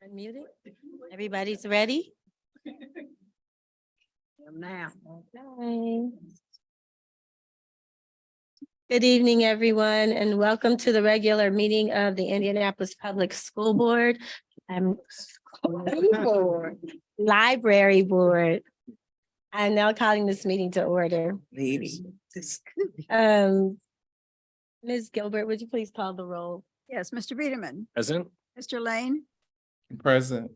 Unmuted. Everybody's ready? Now. Okay. Good evening, everyone, and welcome to the regular meeting of the Indianapolis Public School Board. Library Board. I'm now calling this meeting to order. Ms. Gilbert, would you please call the roll? Yes, Mr. Biederman, Present. Mr. Lane, Present.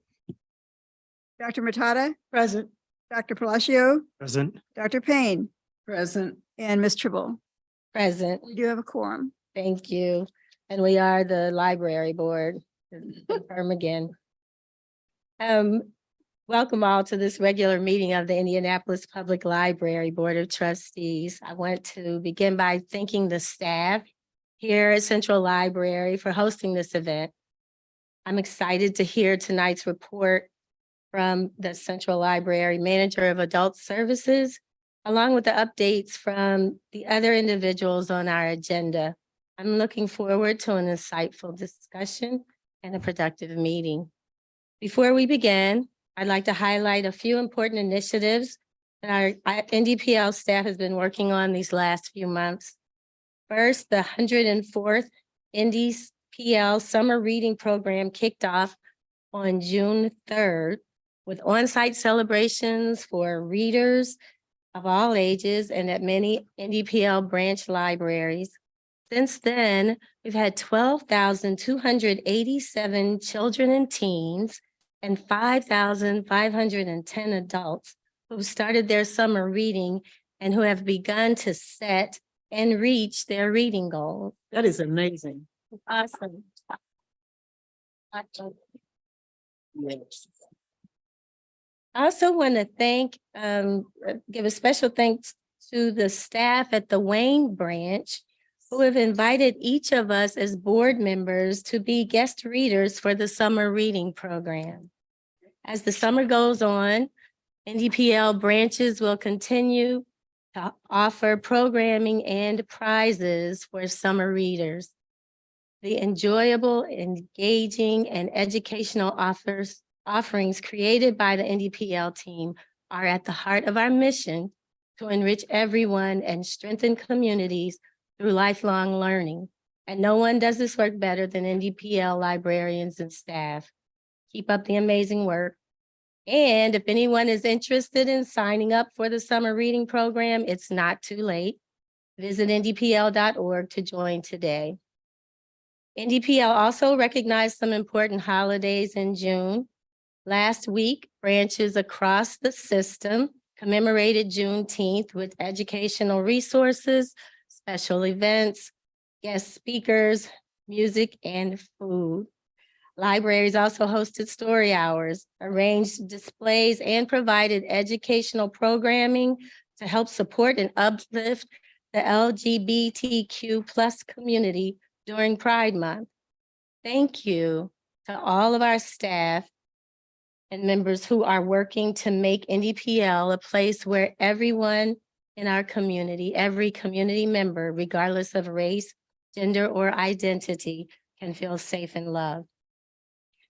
Dr. Matata, Present. Dr. Palacio, Present. Dr. Payne, Present. and Ms. Tribble. Present. We do have a quorum. Thank you. And we are the Library Board. Confirm again. Welcome all to this regular meeting of the Indianapolis Public Library Board of Trustees. I want to begin by thanking the staff here at Central Library for hosting this event. I'm excited to hear tonight's report from the Central Library Manager of Adult Services, along with the updates from the other individuals on our agenda. I'm looking forward to an insightful discussion and a productive meeting. Before we begin, I'd like to highlight a few important initiatives that our NDPL staff has been working on these last few months. First, the 104th NDPL Summer Reading Program kicked off on June 3rd with on-site celebrations for readers of all ages and at many NDPL branch libraries. Since then, we've had 12,287 children and teens and 5,510 adults who started their summer reading and who have begun to set and reach their reading goals. That is amazing. Awesome. Awesome. Yes. I also want to give a special thanks to the staff at the Wayne branch who have invited each of us as board members to be guest readers for the summer reading program. As the summer goes on, NDPL branches will continue to offer programming and prizes for summer readers. The enjoyable, engaging, and educational offerings created by the NDPL team are at the heart of our mission to enrich everyone and strengthen communities through lifelong learning. And no one does this work better than NDPL librarians and staff. Keep up the amazing work. And if anyone is interested in signing up for the summer reading program, it's not too late. Visit ndpl.org to join today. NDPL also recognized some important holidays in June. Last week, branches across the system commemorated Juneteenth with educational resources, special events, guest speakers, music, and food. Libraries also hosted story hours, arranged displays, and provided educational programming to help support and uplift the LGBTQ+ community during Pride Month. Thank you to all of our staff and members who are working to make NDPL a place where everyone in our community, every community member, regardless of race, gender, or identity, can feel safe and loved.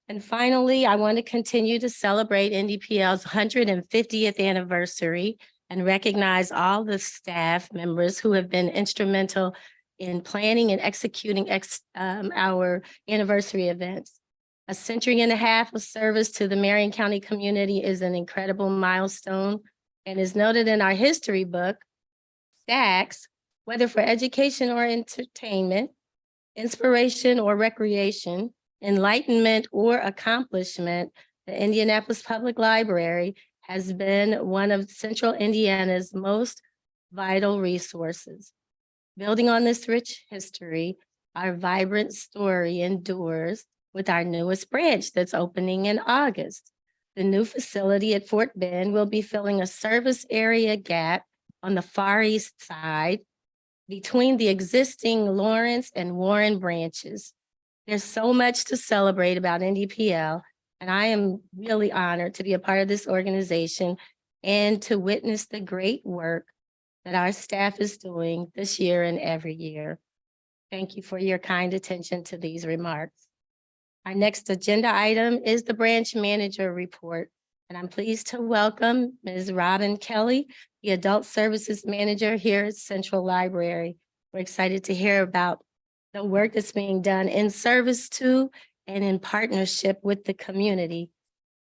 And finally, I want to continue to celebrate NDPL's 150th anniversary and recognize all the staff members who have been instrumental in planning and executing our anniversary events. A century and a half of service to the Marion County community is an incredible milestone and is noted in our history book, Stacks, whether for education or entertainment, inspiration or recreation, enlightenment or accomplishment, the Indianapolis Public Library has been one of Central Indiana's most vital resources. Building on this rich history, our vibrant story endures with our newest branch that's opening in August. The new facility at Fort Bend will be filling a service area gap on the Far East Side between the existing Lawrence and Warren branches. There's so much to celebrate about NDPL, and I am really honored to be a part of this organization and to witness the great work that our staff is doing this year and every year. Thank you for your kind attention to these remarks. Our next agenda item is the branch manager report. And I'm pleased to welcome Ms. Robin Kelly, the Adult Services Manager here at Central Library. We're excited to hear about the work that's being done in service to and in partnership with the community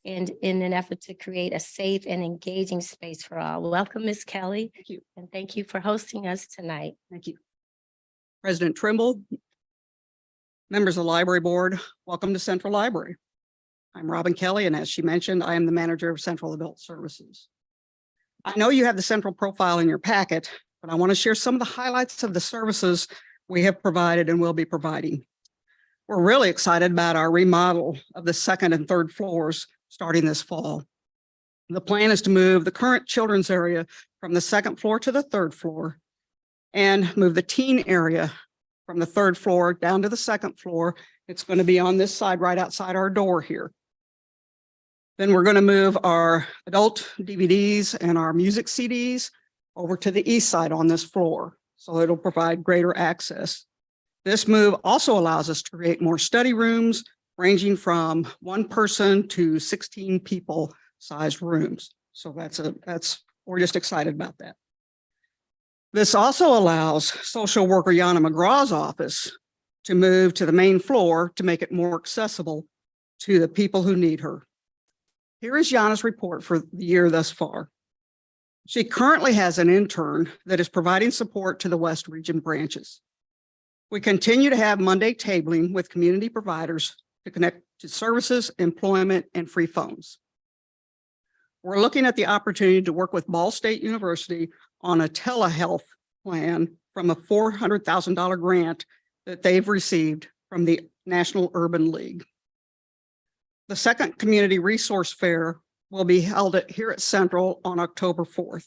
and in an effort to create a safe and engaging space for all. Welcome, Ms. Kelly. Thank you. And thank you for hosting us tonight. Thank you. President Trimble, members of the library board, welcome to Central Library. I'm Robin Kelly, and as she mentioned, I am the manager of Central Adult Services. I know you have the central profile in your packet, but I want to share some of the highlights of the services we have provided and will be providing. We're really excited about our remodel of the second and third floors starting this fall. The plan is to move the current children's area from the second floor to the third floor and move the teen area from the third floor down to the second floor. It's going to be on this side right outside our door here. Then we're going to move our adult DVDs and our music CDs over to the east side on this floor. So it'll provide greater access. This move also allows us to create more study rooms ranging from 1 person to 16 people sized rooms. So we're just excited about that. This also allows social worker Yana McGraw's office to move to the main floor to make it more accessible to the people who need her. Here is Yana's report for the year thus far. She currently has an intern that is providing support to the West Region branches. We continue to have Monday tabling with community providers to connect to services, employment, and free phones. We're looking at the opportunity to work with Ball State University on a telehealth plan from a $400,000 grant that they've received from the National Urban League. The second community resource fair will be held here at Central on October 4th.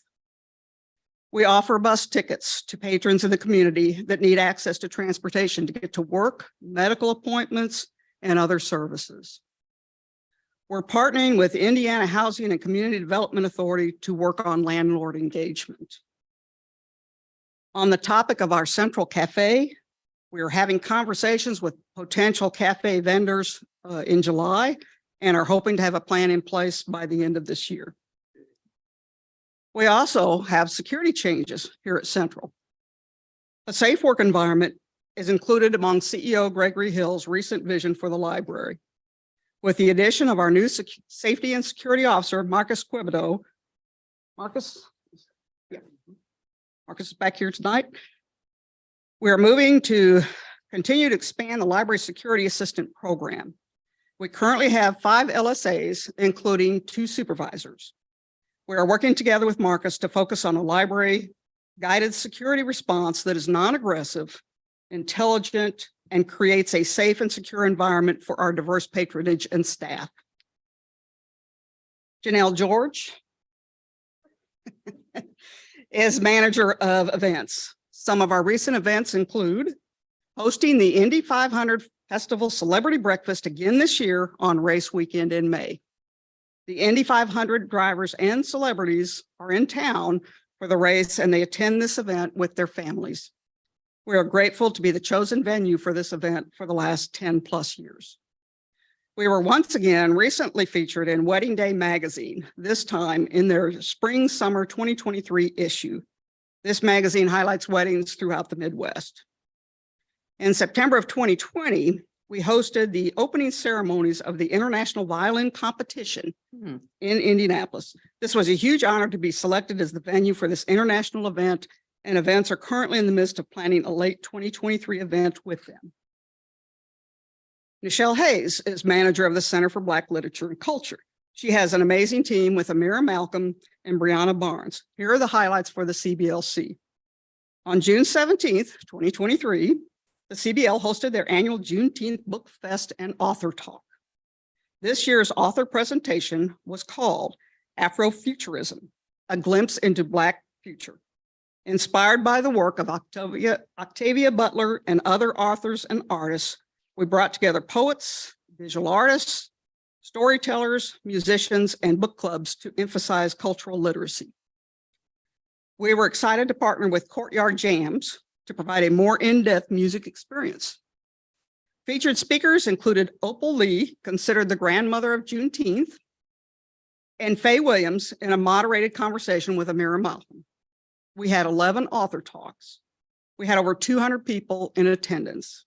We offer bus tickets to patrons in the community that need access to transportation to get to work, medical appointments, and other services. We're partnering with Indiana Housing and Community Development Authority to work on landlord engagement. On the topic of our Central Cafe, we are having conversations with potential cafe vendors in July and are hoping to have a plan in place by the end of this year. We also have security changes here at Central. A safe work environment is included among CEO Gregory Hill's recent vision for the library. With the addition of our new safety and security officer, Marcus Quibido. Marcus is back here tonight. We are moving to continue to expand the library security assistant program. We currently have 5 LSAs, including 2 supervisors. We are working together with Marcus to focus on a library guided security response that is non-aggressive, intelligent, and creates a safe and secure environment for our diverse patronage and staff. Janelle George is manager of events. Some of our recent events include hosting the Indy 500 Festival Celebrity Breakfast again this year on race weekend in May. The Indy 500 drivers and celebrities are in town for the race and they attend this event with their families. We are grateful to be the chosen venue for this event for the last 10+ years. We were once again recently featured in Wedding Day magazine, this time in their spring summer 2023 issue. This magazine highlights weddings throughout the Midwest. In September of 2020, we hosted the opening ceremonies of the International Violin Competition in Indianapolis. This was a huge honor to be selected as the venue for this international event, and events are currently in the midst of planning a late 2023 event with them. Nichelle Hayes is manager of the Center for Black Literature and Culture. She has an amazing team with Amira Malcolm and Brianna Barnes. Here are the highlights for the CBLC. On June 17th, 2023, the CBL hosted their annual Juneteenth Book Fest and Author Talk. This year's author presentation was called Afrofuturism, a glimpse into Black future. Inspired by the work of Octavia Butler and other authors and artists, we brought together poets, visual artists, storytellers, musicians, and book clubs to emphasize cultural literacy. We were excited to partner with Courtyard Jams to provide a more in-depth music experience. Featured speakers included Opal Lee, considered the grandmother of Juneteenth, and Faye Williams in a moderated conversation with Amira Malcolm. We had 11 author talks. We had over 200 people in attendance.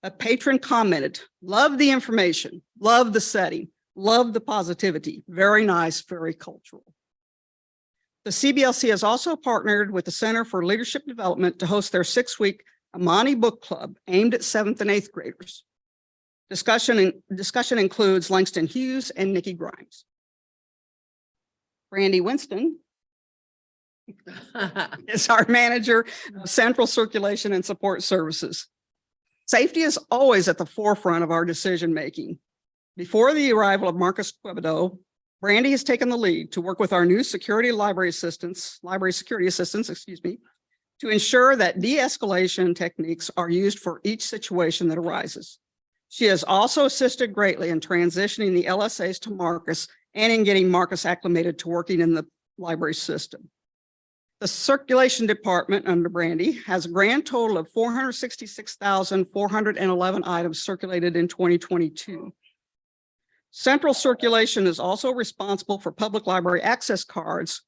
A patron commented, "Love the information, love the setting, love the positivity. Very nice, very cultural." The CBLC has also partnered with the Center for Leadership Development to host their 6-week Amani Book Club aimed at 7th and 8th graders. Discussion includes Langston Hughes and Nikki Grimes. Brandy Winston is our manager of Central Circulation and Support Services. Safety is always at the forefront of our decision-making. Before the arrival of Marcus Quibido, Brandy has taken the lead to work with our new library security assistants, to ensure that de-escalation techniques are used for each situation that arises. She has also assisted greatly in transitioning the LSAs to Marcus and in getting Marcus acclimated to working in the library system. The circulation department under Brandy has a grand total of 466,411 items circulated in 2022. Central Circulation is also responsible for public library access cards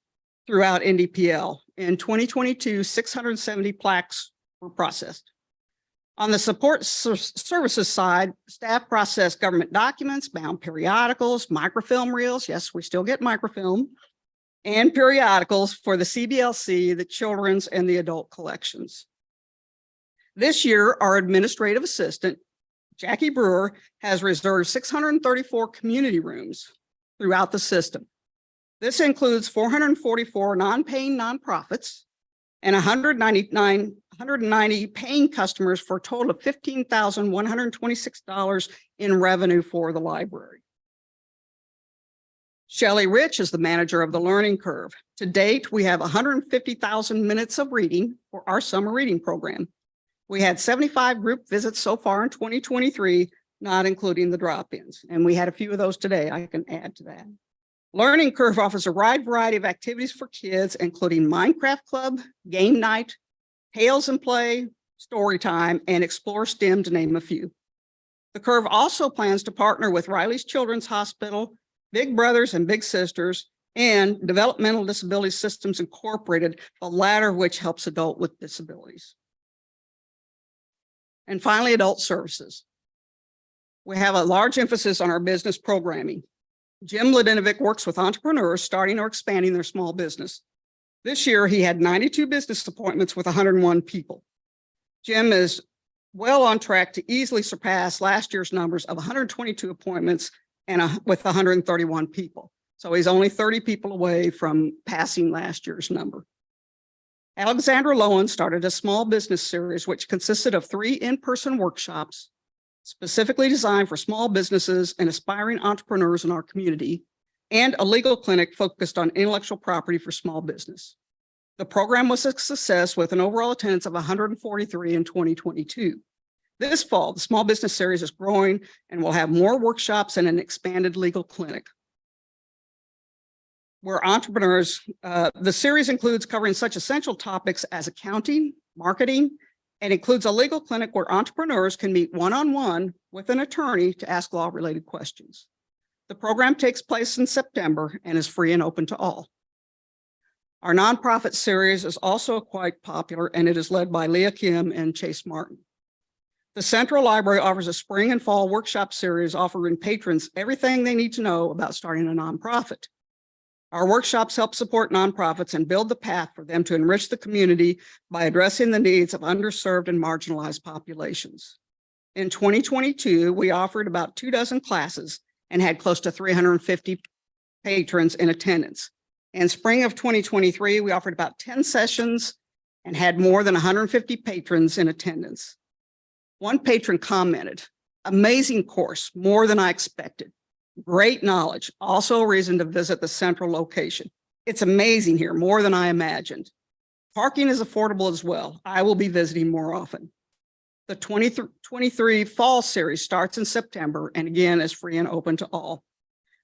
throughout NDPL. In 2022, 670 plaques were processed. On the support services side, staff processed government documents, bound periodicals, microfilm reels. Yes, we still get microfilm, and periodicals for the CBLC, the children's and the adult collections. This year, our administrative assistant, Jackie Brewer, has reserved 634 community rooms throughout the system. This includes 444 non-paying nonprofits and 190 paying customers for a total of $15,126 in revenue for the library. Shelley Rich is the manager of the Learning Curve. To date, we have 150,000 minutes of reading for our summer reading program. We had 75 group visits so far in 2023, not including the drop-ins. And we had a few of those today. I can add to that. Learning Curve offers a wide variety of activities for kids, including Minecraft Club, game night, Tales and Play, story time, and Explore STEM, to name a few. The Curve also plans to partner with Riley's Children's Hospital, Big Brothers and Big Sisters, and Developmental Disability Systems Incorporated, the latter of which helps adults with disabilities. And finally, adult services. We have a large emphasis on our business programming. Jim Ladinovic works with entrepreneurs starting or expanding their small business. This year, he had 92 business appointments with 101 people. Jim is well on track to easily surpass last year's numbers of 122 appointments and with 131 people. So he's only 30 people away from passing last year's number. Alexandra Lowen started a small business series, which consisted of 3 in-person workshops specifically designed for small businesses and aspiring entrepreneurs in our community, and a legal clinic focused on intellectual property for small business. The program was a success with an overall attendance of 143 in 2022. This fall, the small business series is growing and will have more workshops and an expanded legal clinic. Where entrepreneurs, the series includes covering such essential topics as accounting, marketing, and includes a legal clinic where entrepreneurs can meet one-on-one with an attorney to ask law-related questions. The program takes place in September and is free and open to all. Our nonprofit series is also quite popular, and it is led by Leah Kim and Chase Martin. The Central Library offers a spring and fall workshop series offering patrons everything they need to know about starting a nonprofit. Our workshops help support nonprofits and build the path for them to enrich the community by addressing the needs of underserved and marginalized populations. In 2022, we offered about 24 classes and had close to 350 patrons in attendance. In spring of 2023, we offered about 10 sessions and had more than 150 patrons in attendance. One patron commented, "Amazing course, more than I expected. Great knowledge, also a reason to visit the central location. It's amazing here, more than I imagined. Parking is affordable as well. I will be visiting more often." The 2023 fall series starts in September and again is free and open to all.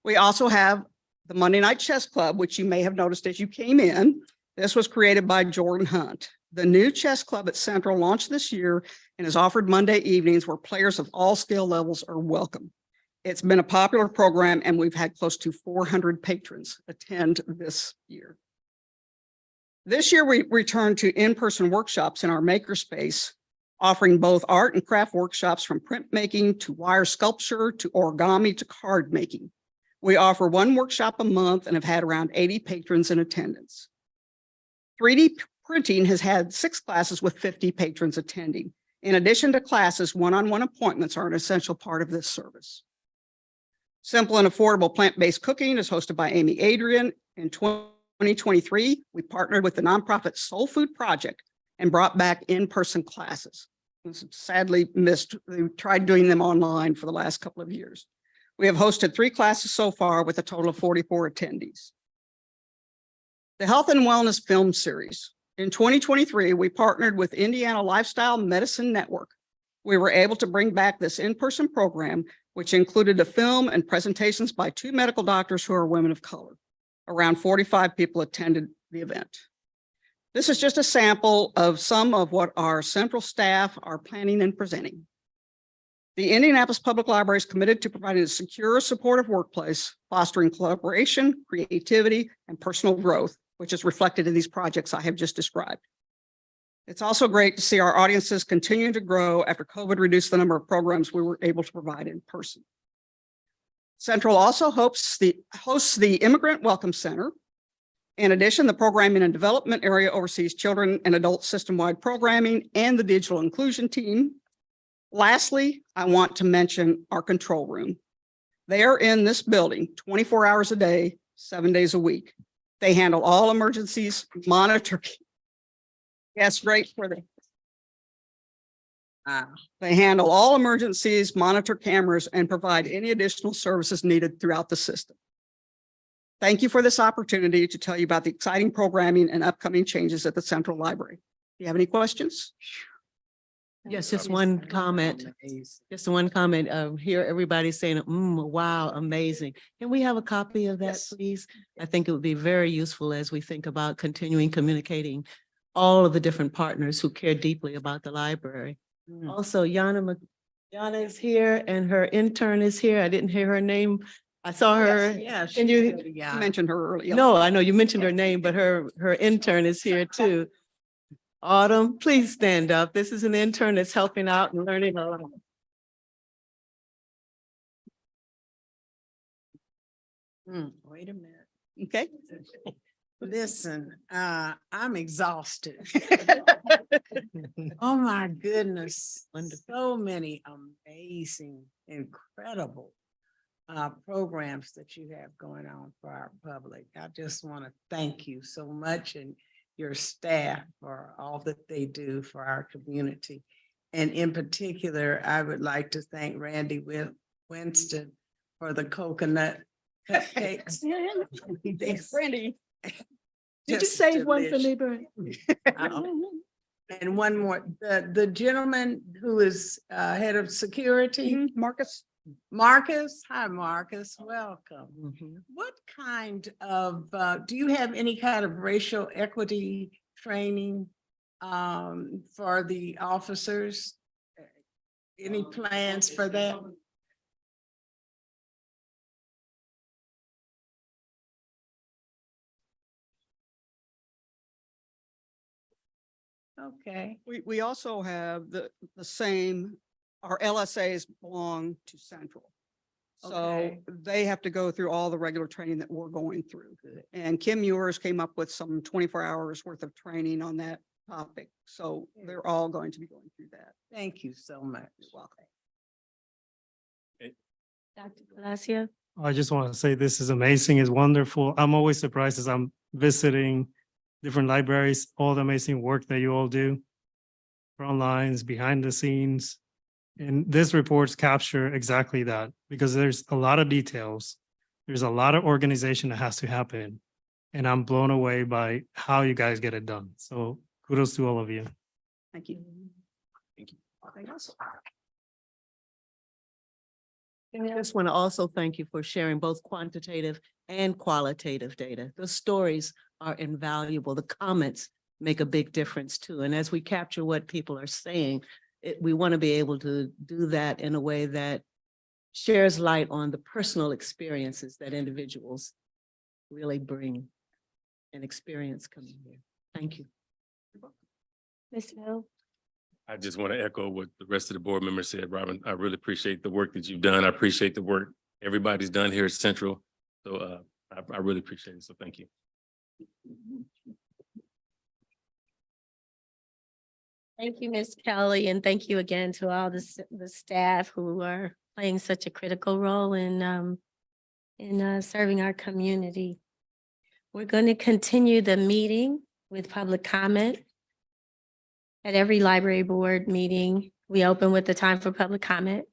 We also have the Monday Night Chess Club, which you may have noticed as you came in. This was created by Jordan Hunt. The new chess club at Central launched this year and is offered Monday evenings where players of all skill levels are welcome. It's been a popular program and we've had close to 400 patrons attend this year. This year, we returned to in-person workshops in our makerspace, offering both art and craft workshops from printmaking to wire sculpture to origami to card making. We offer one workshop a month and have had around 80 patrons in attendance. 3D printing has had 6 classes with 50 patrons attending. In addition to classes, one-on-one appointments are an essential part of this service. Simple and affordable plant-based cooking is hosted by Amy Adrian. In 2023, we partnered with the nonprofit Soul Food Project and brought back in-person classes. This is sadly missed. We tried doing them online for the last couple of years. We have hosted 3 classes so far with a total of 44 attendees. The Health and Wellness Film Series. In 2023, we partnered with Indiana Lifestyle Medicine Network. We were able to bring back this in-person program, which included a film and presentations by 2 medical doctors who are women of color. Around 45 people attended the event. This is just a sample of some of what our central staff are planning and presenting. The Indianapolis Public Library is committed to providing a secure, supportive workplace, fostering collaboration, creativity, and personal growth, which is reflected in these projects I have just described. It's also great to see our audiences continuing to grow after COVID reduced the number of programs we were able to provide in person. Central also hosts the Immigrant Welcome Center. In addition, the Programming and Development area oversees children and adult system-wide programming and the digital inclusion team. Lastly, I want to mention our control room. They are in this building 24 hours a day, 7 days a week. They handle all emergencies, monitor. Yes, great for them. They handle all emergencies, monitor cameras, and provide any additional services needed throughout the system. Thank you for this opportunity to tell you about the exciting programming and upcoming changes at the Central Library. Do you have any questions? Yes, just one comment. Just one comment. Hear everybody saying, wow, amazing. Can we have a copy of that, Yes. please? I think it would be very useful as we think about continuing communicating all of the different partners who care deeply about the library. Also, Yana is here and her intern is here. I didn't hear her name. I saw her. Yeah, Can you? I mentioned her earlier. No, I know you mentioned her name, but her intern is here too. Autumn, please stand up. This is an intern that's helping out and learning a lot. Wait a minute. Okay. Listen, I'm exhausted. Oh my goodness. So many amazing, incredible programs that you have going on for our public. I just want to thank you so much and your staff for all that they do for our community. And in particular, I would like to thank Randy Winston for the coconut cupcakes. Randy. Did you Just save one for me, delicious. Bernie? And one more, the gentleman who is head of security, Marcus. Marcus. Hi, Marcus. Welcome. Mhm. What kind of, do you have any kind of racial equity training for the officers? Any plans for that? Okay. We also have the same, our LSAs belong to Central. So Okay. they have to go through all the regular training that we're going through. And Kim Ewers came up with some 24 hours worth of training on that topic. So they're all going to be going through that. Thank you so much. You're welcome. Dr. Palacio? I just want to say this is amazing, it's wonderful. I'm always surprised as I'm visiting different libraries, all the amazing work that you all do. Front lines, behind the scenes. And this reports capture exactly that because there's a lot of details. There's a lot of organization that has to happen. And I'm blown away by how you guys get it done. So kudos to all of you. Thank you. Thank you. Anything else? I just want to also thank you for sharing both quantitative and qualitative data. The stories are invaluable. The comments make a big difference too. And as we capture what people are saying, we want to be able to do that in a way that shares light on the personal experiences that individuals really bring and experience coming here. Thank you. Ms. Hill? I just want to echo what the rest of the board members said, Robin. I really appreciate the work that you've done. I appreciate the work everybody's done here at Central. So I really appreciate it. So thank you. Thank you, Ms. Kelly, and thank you again to all the staff who are playing such a critical role in serving our community. We're going to continue the meeting with public comment. At every library board meeting, we open with the time for public comment.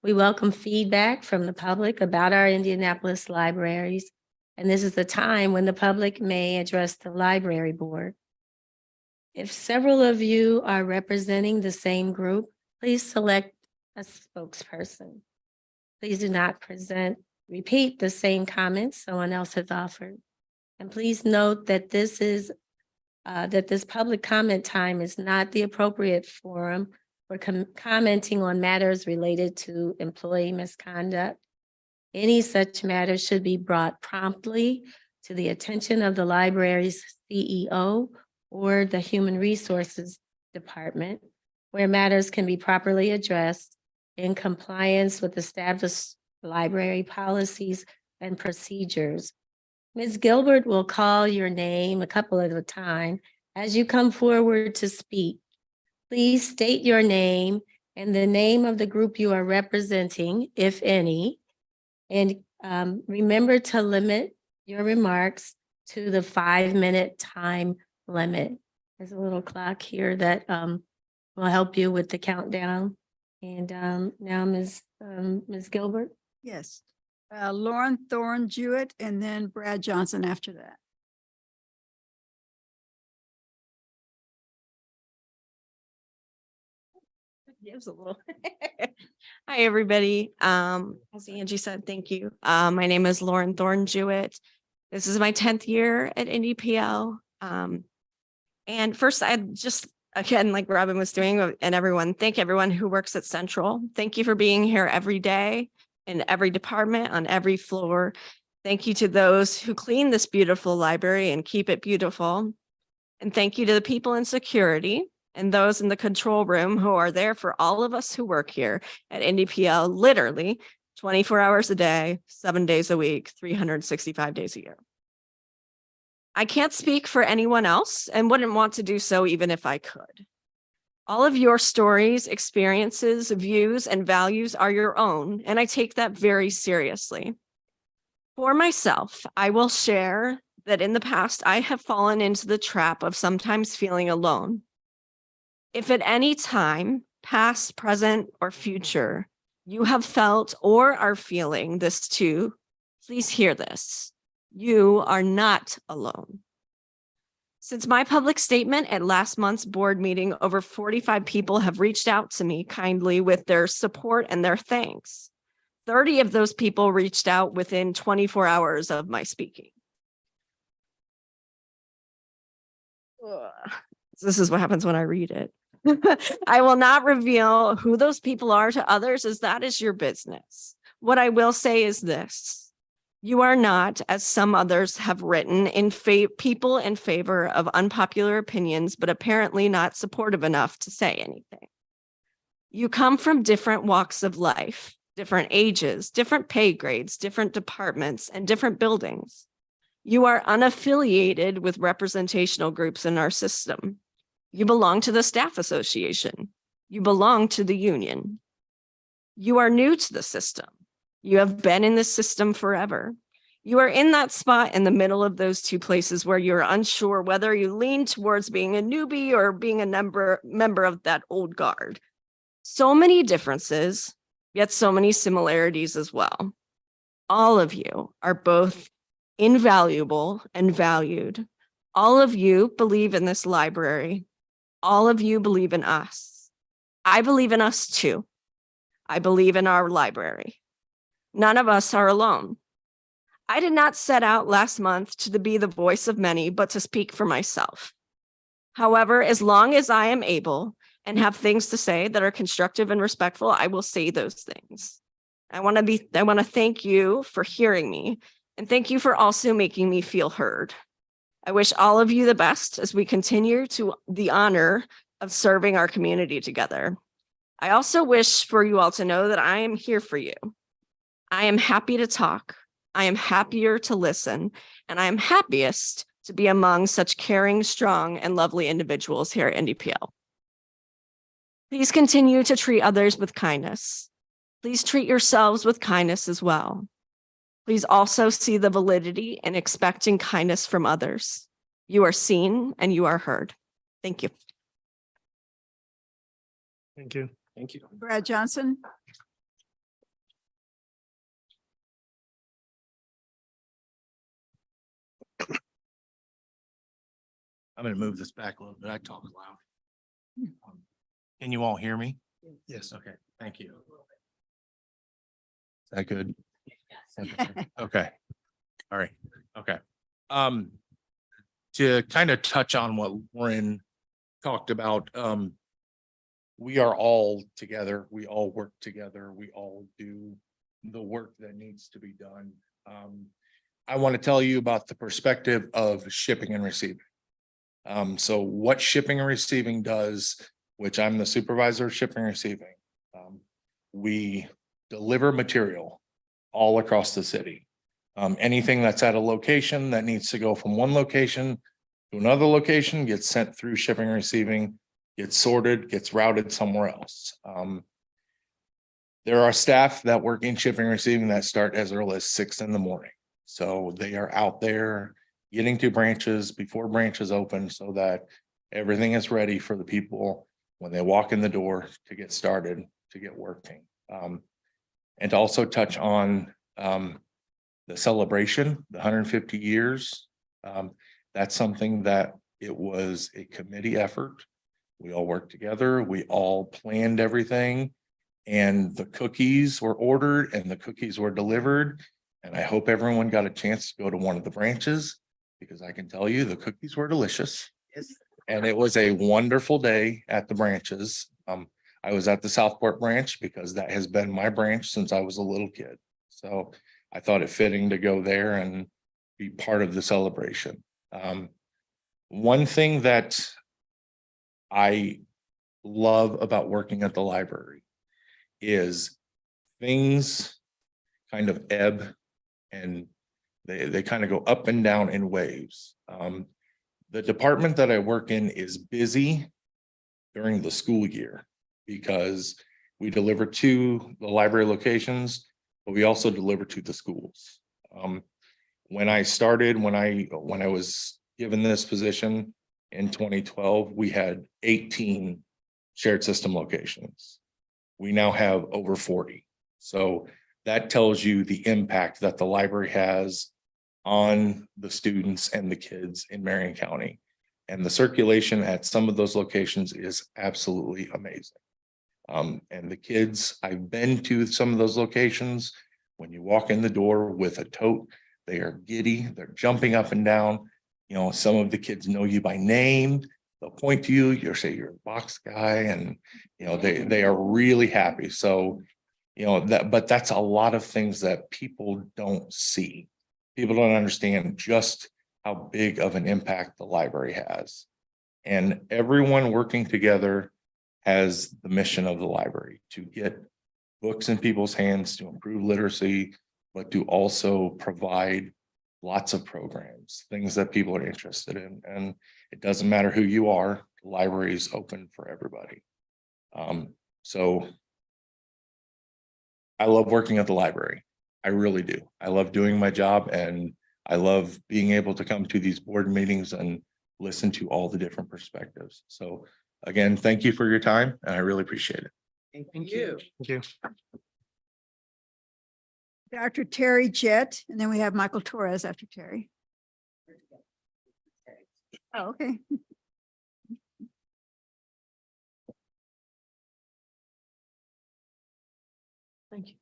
We welcome feedback from the public about our Indianapolis libraries, and this is the time when the public may address the library board. If several of you are representing the same group, please select a spokesperson. Please do not repeat the same comments someone else has offered. And please note that this public comment time is not the appropriate forum for commenting on matters related to employee misconduct. Any such matters should be brought promptly to the attention of the library's CEO or the Human Resources Department, where matters can be properly addressed in compliance with established library policies and procedures. Ms. Gilbert will call your name a couple at a time as you come forward to speak. Please state your name and the name of the group you are representing, if any, and remember to limit your remarks to the 5-minute time limit. There's a little clock here that will help you with the countdown. And now Ms. Gilbert. Yes. Lauren Thorne Jewett and then Brad Johnson after that. Gives a little. Hi, everybody. As Angie said, thank you. My name is Lauren Thorne Jewett. This is my 10th year at NDPL. And first, I just, again, like Robin was doing, and everyone, thank everyone who works at Central. Thank you for being here every day in every department, on every floor. Thank you to those who clean this beautiful library and keep it beautiful. And thank you to the people in security and those in the control room who are there for all of us who work here at NDPL, literally 24 hours a day, 7 days a week, 365 days a year. I can't speak for anyone else and wouldn't want to do so even if I could. All of your stories, experiences, views, and values are your own, and I take that very seriously. For myself, I will share that in the past, I have fallen into the trap of sometimes feeling alone. If at any time, past, present, or future, you have felt or are feeling this too, please hear this. You are not alone. Since my public statement at last month's board meeting, over 45 people have reached out to me kindly with their support and their thanks. 30 of those people reached out within 24 hours of my speaking. This is what happens when I read it. I will not reveal who those people are to others, as that is your business. What I will say is this. You are not, as some others have written, people in favor of unpopular opinions, but apparently not supportive enough to say anything. You come from different walks of life, different ages, different pay grades, different departments, and different buildings. You are unaffiliated with representational groups in our system. You belong to the staff association. You belong to the union. You are new to the system. You have been in this system forever. You are in that spot in the middle of those two places where you're unsure whether you lean towards being a newbie or being a member of that old guard. So many differences, yet so many similarities as well. All of you are both invaluable and valued. All of you believe in this library. All of you believe in us. I believe in us too. I believe in our library. None of us are alone. I did not set out last month to be the voice of many, but to speak for myself. However, as long as I am able and have things to say that are constructive and respectful, I will say those things. I want to thank you for hearing me, and thank you for also making me feel heard. I wish all of you the best as we continue to the honor of serving our community together. I also wish for you all to know that I am here for you. I am happy to talk. I am happier to listen, and I am happiest to be among such caring, strong, and lovely individuals here at NDPL. Please continue to treat others with kindness. Please treat yourselves with kindness as well. Please also see the validity in expecting kindness from others. You are seen and you are heard. Thank you. Thank you. Thank you. Brad Johnson. I'm gonna move this back a little bit. I talk loud. Can you all hear me? Yes. Okay, thank you. Is that good? Okay. All right, okay. To kind of touch on what Lauren talked about, we are all together. We all work together. We all do the work that needs to be done. I want to tell you about the perspective of shipping and receiving. So what shipping and receiving does, which I'm the supervisor of shipping and receiving, we deliver material all across the city. Anything that's at a location that needs to go from one location to another location gets sent through shipping and receiving, gets sorted, gets routed somewhere else. There are staff that work in shipping and receiving that start as early as 6 in the morning. So they are out there getting to branches before branches open so that everything is ready for the people when they walk in the door to get started, to get working. And to also touch on the celebration, the 150 years. That's something that it was a committee effort. We all worked together. We all planned everything. And the cookies were ordered and the cookies were delivered. And I hope everyone got a chance to go to one of the branches, because I can tell you the cookies were delicious. Yes. And it was a wonderful day at the branches. I was at the Southport branch because that has been my branch since I was a little kid. So I thought it fitting to go there and be part of the celebration. One thing that I love about working at the library is things kind of ebb and they kind of go up and down in waves. The department that I work in is busy during the school year because we deliver to the library locations, but we also deliver to the schools. When I started, when I was given this position in 2012, we had 18 shared system locations. We now have over 40. So that tells you the impact that the library has on the students and the kids in Marion County. And the circulation at some of those locations is absolutely amazing. And the kids, I've been to some of those locations. When you walk in the door with a tote, they are giddy, they're jumping up and down. You know, some of the kids know you by name. They'll point to you, you'll say you're a box guy, and you know, they are really happy. So, you know, but that's a lot of things that people don't see. People don't understand just how big of an impact the library has. And everyone working together has the mission of the library to get books in people's hands, to improve literacy, but to also provide lots of programs, things that people are interested in. And it doesn't matter who you are, the library is open for everybody. So I love working at the library. I really do. I love doing my job, and I love being able to come to these board meetings and listen to all the different perspectives. So again, thank you for your time, and I really appreciate it. Thank you. Thank you. Dr. Terry Jett, and then we have Michael Torres after Terry. Oh, okay. Thank you.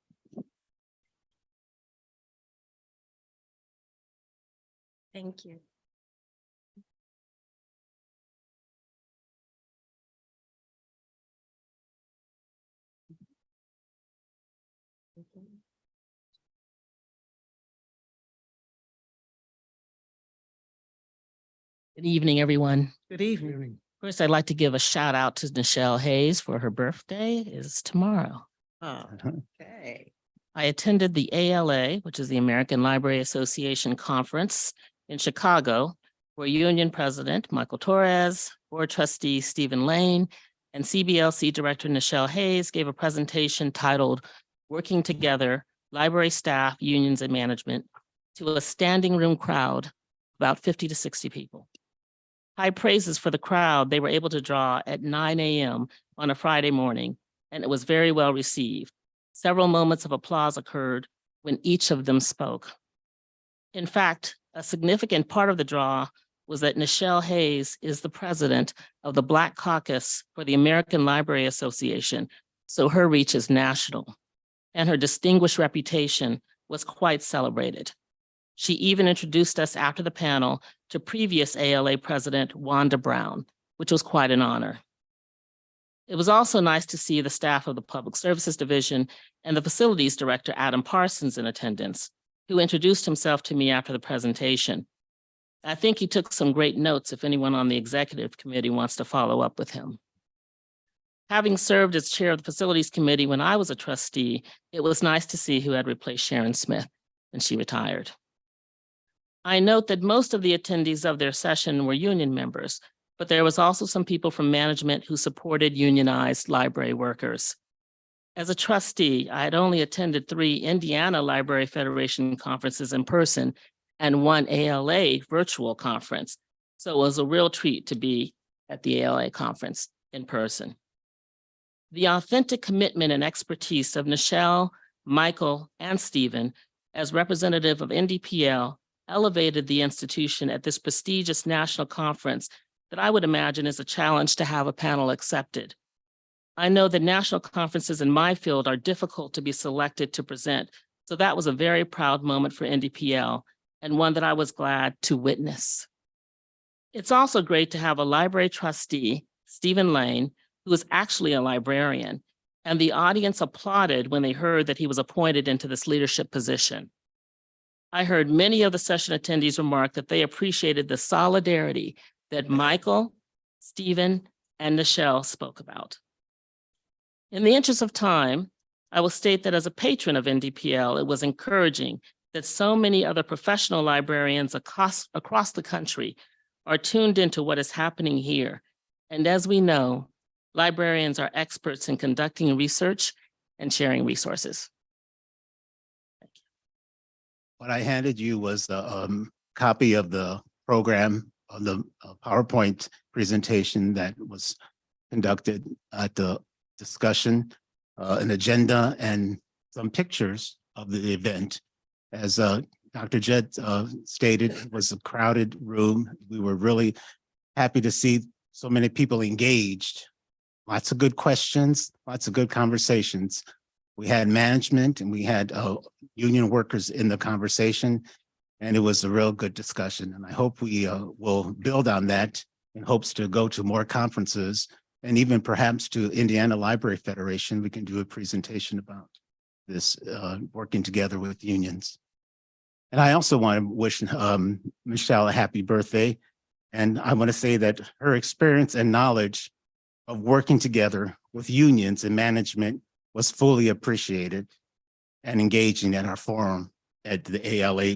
Thank you. Good evening, everyone. Good evening. First, I'd like to give a shout out to Nichelle Hayes for her birthday is tomorrow. Oh, okay. I attended the ALA, which is the American Library Association Conference in Chicago, where Union President Michael Torres, Board Trustee Stephen Lane, and CBLC Director Nichelle Hayes gave a presentation titled Working Together, Library Staff, Unions, and Management to a standing room crowd, about 50 to 60 people. High praises for the crowd they were able to draw at 9 a.m. on a Friday morning, and it was very well received. Several moments of applause occurred when each of them spoke. In fact, a significant part of the draw was that Nichelle Hayes is the president of the Black Caucus for the American Library Association, so her reach is national, and her distinguished reputation was quite celebrated. She even introduced us after the panel to previous ALA President Wanda Brown, which was quite an honor. It was also nice to see the staff of the Public Services Division and the Facilities Director, Adam Parsons, in attendance, who introduced himself to me after the presentation. I think he took some great notes if anyone on the executive committee wants to follow up with him. Having served as chair of the Facilities Committee when I was a trustee, it was nice to see who had replaced Sharon Smith when she retired. I note that most of the attendees of their session were union members, but there was also some people from management who supported unionized library workers. As a trustee, I had only attended 3 Indiana Library Federation conferences in person and 1 ALA virtual conference. So it was a real treat to be at the ALA conference in person. The authentic commitment and expertise of Nichelle, Michael, and Stephen as representative of NDPL elevated the institution at this prestigious national conference that I would imagine is a challenge to have a panel accepted. I know that national conferences in my field are difficult to be selected to present, so that was a very proud moment for NDPL and one that I was glad to witness. It's also great to have a library trustee, Stephen Lane, who is actually a librarian, and the audience applauded when they heard that he was appointed into this leadership position. I heard many of the session attendees remark that they appreciated the solidarity that Michael, Stephen, and Nichelle spoke about. In the interest of time, I will state that as a patron of NDPL, it was encouraging that so many other professional librarians across the country are tuned into what is happening here. And as we know, librarians are experts in conducting research and sharing resources. What I handed you was a copy of the program, of the PowerPoint presentation that was conducted at the discussion, an agenda, and some pictures of the event. As Dr. Jett stated, it was a crowded room. We were really happy to see so many people engaged. Lots of good questions, lots of good conversations. We had management and we had union workers in the conversation, and it was a real good discussion. And I hope we will build on that in hopes to go to more conferences and even perhaps to Indiana Library Federation. We can do a presentation about this working together with unions. And I also want to wish Michelle a happy birthday. And I want to say that her experience and knowledge of working together with unions and management was fully appreciated and engaging at our forum at the ALA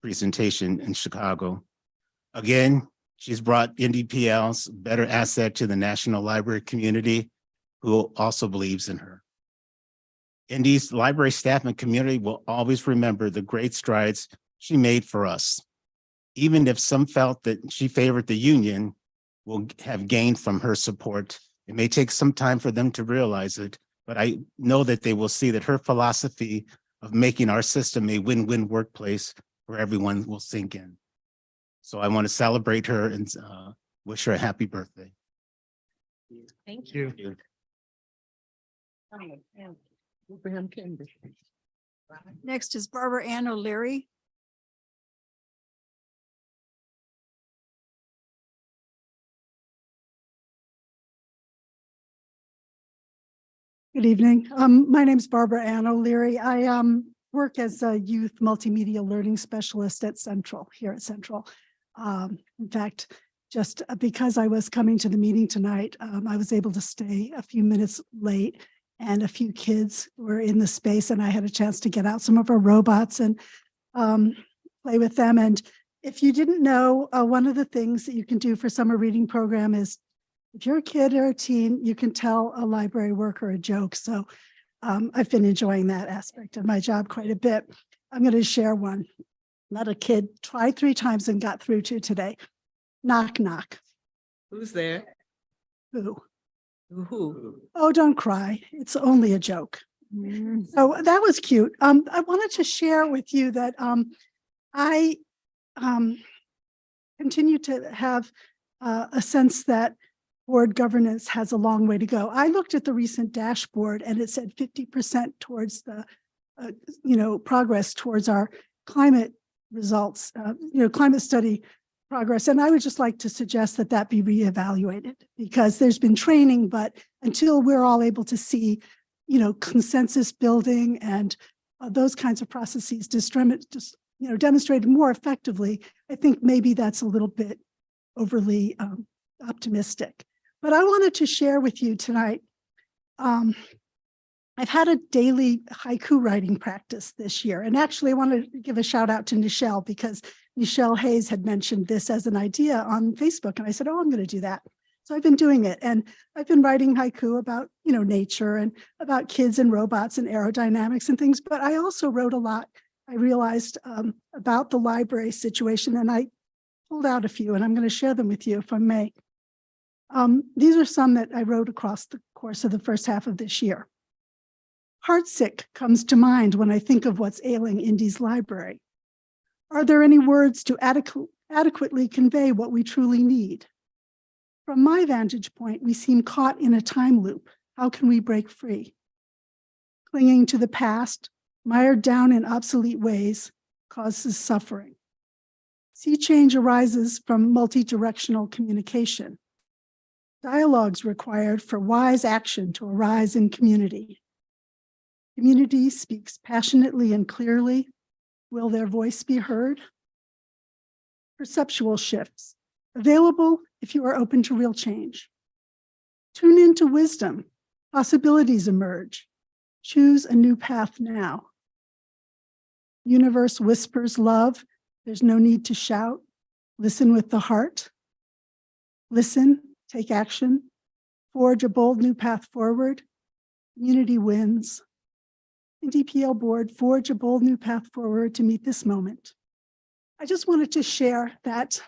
presentation in Chicago. Again, she's brought NDPL's better asset to the National Library community, who also believes in her. Indy's library staff and community will always remember the great strides she made for us. Even if some felt that she favored the union, will have gained from her support. It may take some time for them to realize it, but I know that they will see that her philosophy of making our system a win-win workplace where everyone will sink in. So I want to celebrate her and wish her a happy birthday. Thank you. Next is Barbara Ann O'Leary. Good evening. My name's Barbara Ann O'Leary. I work as a youth multimedia learning specialist at Central, here at Central. In fact, just because I was coming to the meeting tonight, I was able to stay a few minutes late, and a few kids were in the space, and I had a chance to get out some of our robots and play with them. And if you didn't know, one of the things that you can do for summer reading program is, if you're a kid or a teen, you can tell a library worker a joke. So I've been enjoying that aspect of my job quite a bit. I'm going to share one that a kid tried 3 times and got through to today. Knock, knock. Who's there? Who? Who? Oh, don't cry. It's only a joke. So that was cute. I wanted to share with you that I continue to have a sense that board governance has a long way to go. I looked at the recent dashboard and it said 50% towards the, progress towards our climate results, climate study progress. And I would just like to suggest that that be reevaluated, because there's been training, but until we're all able to see, consensus building and those kinds of processes demonstrated more effectively, I think maybe that's a little bit overly optimistic. But I wanted to share with you tonight, I've had a daily haiku writing practice this year. And actually I want to give a shout out to Nichelle, because Nichelle Hayes had mentioned this as an idea on Facebook. And I said, oh, I'm going to do that. So I've been doing it. And I've been writing haiku about, nature and about kids and robots and aerodynamics and things. But I also wrote a lot, I realized, about the library situation. And I pulled out a few, and I'm going to share them with you if I may. These are some that I wrote across the course of the first half of this year. Heartsick comes to mind when I think of what's ailing Indy's library. Are there any words to adequately convey what we truly need? From my vantage point, we seem caught in a time loop. How can we break free? Clinging to the past, mired down in obsolete ways, causes suffering. Sea change arises from multi-directional communication. Dialogues required for wise action to arise in community. Community speaks passionately and clearly. Will their voice be heard? Perceptual shifts, available if you are open to real change. Tune into wisdom. Possibilities emerge. Choose a new path now. Universe whispers love. There's no need to shout. Listen with the heart. Listen, take action. Forge a bold new path forward. Community wins. DPL board, forge a bold new path forward to meet this moment. I just wanted to share that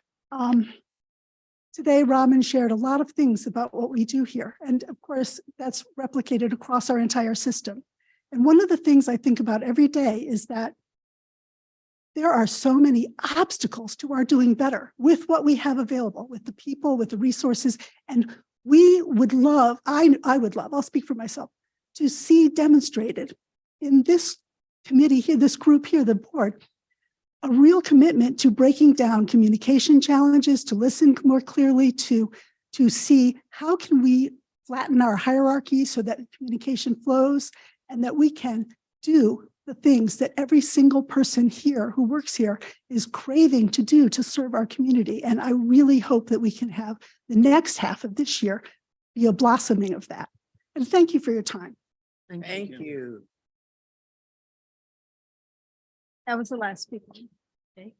today Robin shared a lot of things about what we do here. And of course, that's replicated across our entire system. And one of the things I think about every day is that there are so many obstacles to our doing better with what we have available, with the people, with the resources. And we would love, I would love, I'll speak for myself, to see demonstrated in this committee here, this group here, the board, a real commitment to breaking down communication challenges, to listen more clearly, to see how can we flatten our hierarchy so that communication flows, and that we can do the things that every single person here who works here is craving to do to serve our community. And I really hope that we can have the next half of this year be a blossoming of that. And thank you for your time. Thank you. That was the last speaker. Okay.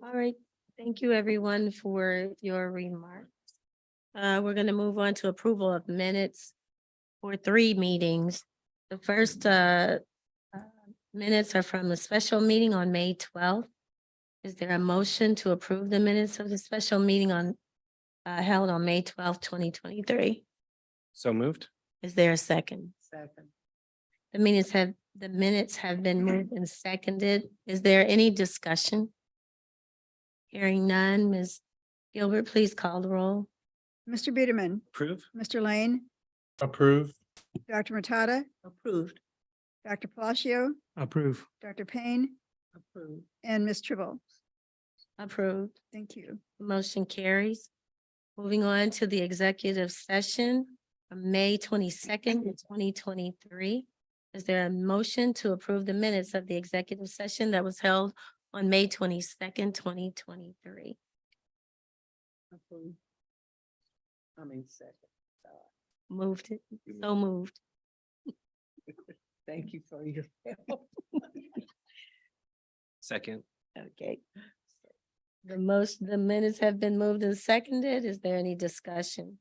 All right. Thank you, everyone, for your remarks. We're going to move on to approval of minutes for 3 meetings. The first minutes are from the special meeting on May 12th. Is there a motion to approve the minutes of the special meeting held on May 12th, 2023? So moved. Is there a second? Second. The minutes have been moved and seconded. Is there any discussion? Hearing none, Ms. Gilbert, please call the roll. Mr. Biederman, Approve. Mr. Lane, Approve. Dr. Matada, Approved. Dr. Palacio, Approve. Dr. Payne, Approved. and Ms. Tribble. Approved. Thank you. Motion carries. Moving on to the executive session of May 22nd, 2023. Is there a motion to approve the minutes of the executive session that was held on May 22nd, 2023? Approved. I mean, second. Moved it, so moved. Thank you for your help. Second. Okay. The minutes have been moved and seconded. Is there any discussion?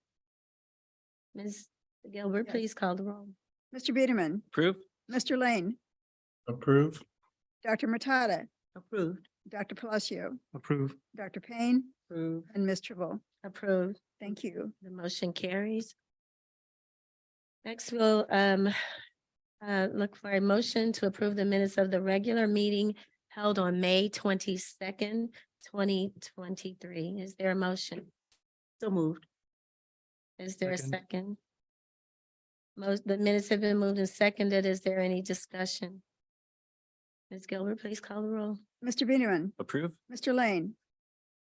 Ms. Gilbert, Yes. please call the roll. Mr. Biederman, Approve. Mr. Lane, Approve. Dr. Matada, Approved. Dr. Palacio, Approve. Dr. Payne, Approved. and Ms. Tribble. Approved. Thank you. The motion carries. Next, we'll look for a motion to approve the minutes of the regular meeting held on May 22nd, 2023. Is there a motion? So moved. Is there a Second. second? The minutes have been moved and seconded. Is there any discussion? Ms. Gilbert, please call the roll. Mr. Biederman, Approve. Mr. Lane,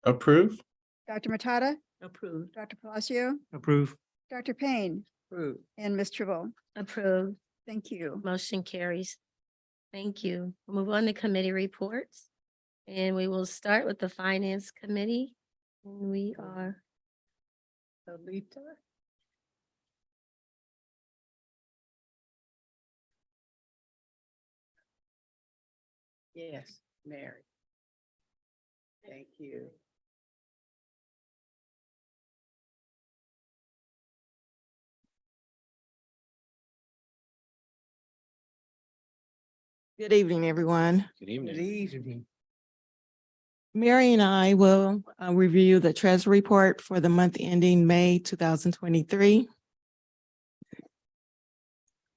Approve. Dr. Matada, Approved. Dr. Palacio, Approve. Dr. Payne, Approved. and Ms. Tribble. Approved. Thank you. Motion carries. Thank you. We'll move on to committee reports. And we will start with the Finance Committee. And we are, Alita. Yes, Mary. Thank you. Good evening, everyone. Good Good evening. evening. Mary and I will review the treasury report for the month ending May 2023.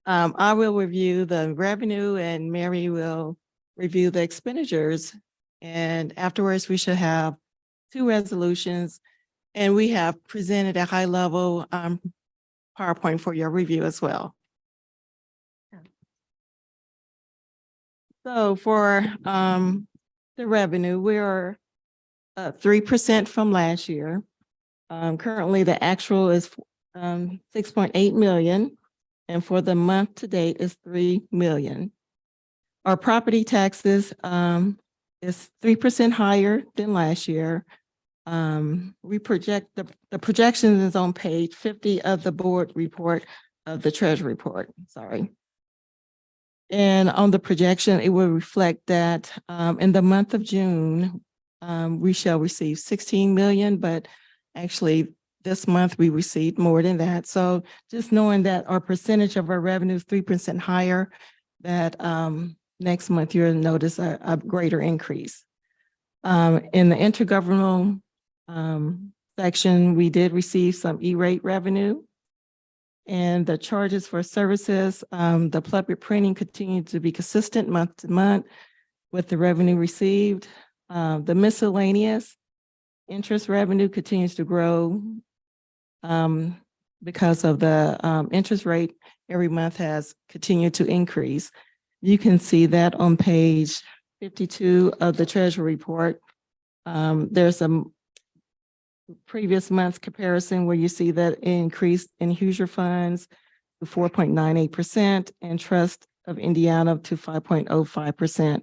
I will review the revenue and Mary will review the expenditures. And afterwards, we should have two resolutions. And we have presented a high level PowerPoint for your review as well. So for the revenue, we are 3% from last year. Currently, the actual is 6.8 million, and for the month to date is 3 million. Our property taxes is 3% higher than last year. We project the projection is on page 50 of the board report of the treasury report. Sorry. And on the projection, it will reflect that in the month of June, we shall receive 16 million, but actually this month we received more than that. So just knowing that our percentage of our revenue is 3% higher, that next month you'll notice a greater increase. In the intergovernmental section, we did receive some E-rate revenue. And the charges for services, the public printing continued to be consistent month to month with the revenue received. The miscellaneous interest revenue continues to grow because of the interest rate every month has continued to increase. You can see that on page 52 of the treasury report. There's a previous month's comparison where you see that increase in Hoosier funds to 4.98% and Trust of Indiana to 5.05%.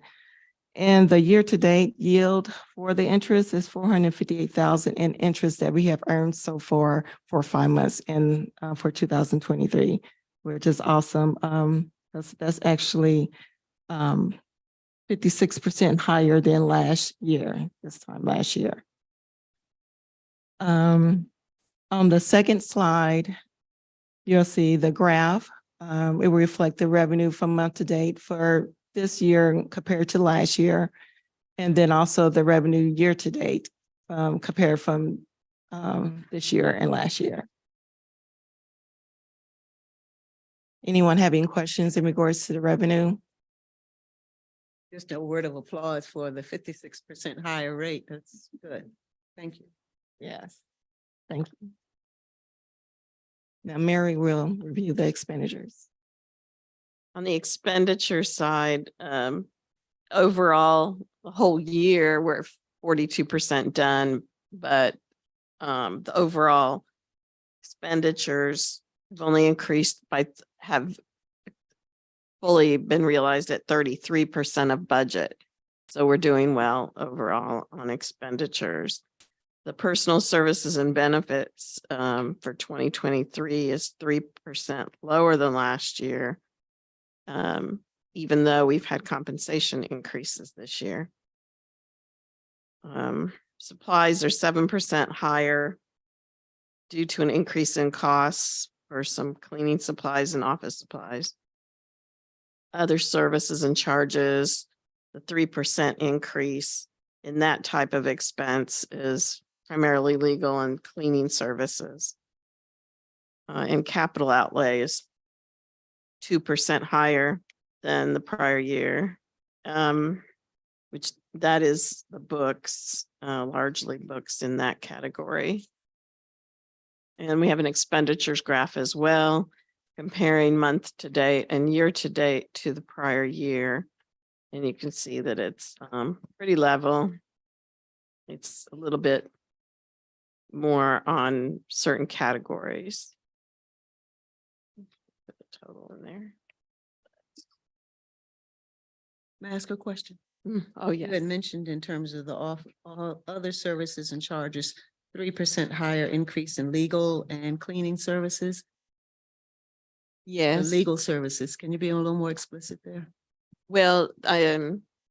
And the year-to-date yield for the interest is 458,000 in interest that we have earned so far for 5 months in for 2023, which is awesome. That's actually 56% higher than last year, this time last year. On the second slide, you'll see the graph. It will reflect the revenue from month to date for this year compared to last year. And then also the revenue year to date compared from this year and last year. Anyone have any questions in regards to the revenue? Just a word of applause for the 56% higher rate. That's good. Thank you. Yes, thank you. Now Mary will review the expenditures. On the expenditure side, overall, the whole year, we're 42% done, but the overall expenditures have only increased have fully been realized at 33% of budget. So we're doing well overall on expenditures. The personal services and benefits for 2023 is 3% lower than last year. Even though we've had compensation increases this year. Supplies are 7% higher due to an increase in costs for some cleaning supplies and office supplies. Other services and charges, the 3% increase in that type of expense is primarily legal and cleaning services. And capital outlay is 2% higher than the prior year, which that is the books, largely books in that category. And we have an expenditures graph as well, comparing month to date and year to date to the prior year. And you can see that it's pretty level. It's a little bit more on certain categories. Put the total in there. May I ask a question? Oh, You had yes. mentioned in terms of the all other services and charges, 3% higher increase in legal and cleaning services. The Yes. legal services, can you be a little more explicit there? Well,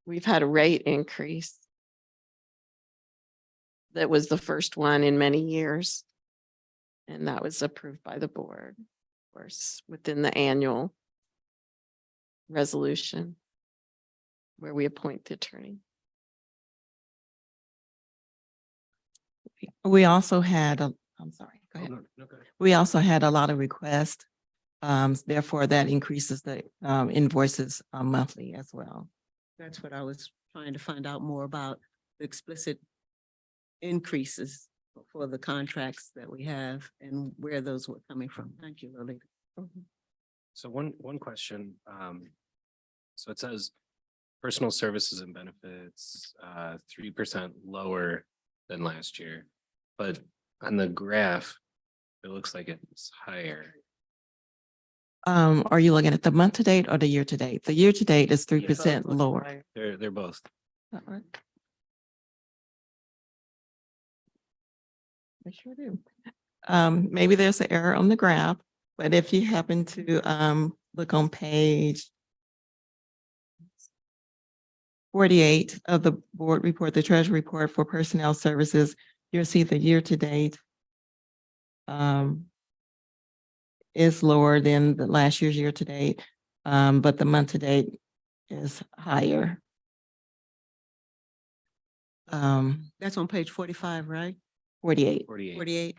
we've had a rate increase. That was the first one in many years. And that was approved by the board, of course, within the annual resolution where we appoint the attorney. We also had, I'm sorry, go ahead. We also had a lot of requests. Therefore, that increases the invoices monthly as well. That's what I was trying to find out more about, the explicit increases for the contracts that we have and where those were coming from. Thank you, Lily. So one question, so it says personal services and benefits, 3% lower than last year, but on the graph, it looks like it's higher. Are you looking at the month to date or the year to date? The year to date is 3% lower. They're both. All right. I sure do. Maybe there's an error on the graph, but if you happen to look on page 48 of the board report, the treasury report for personnel services, you'll see the year to date is lower than the last year's year to date, but the month to date is higher. That's on page 45, right? 48. 48.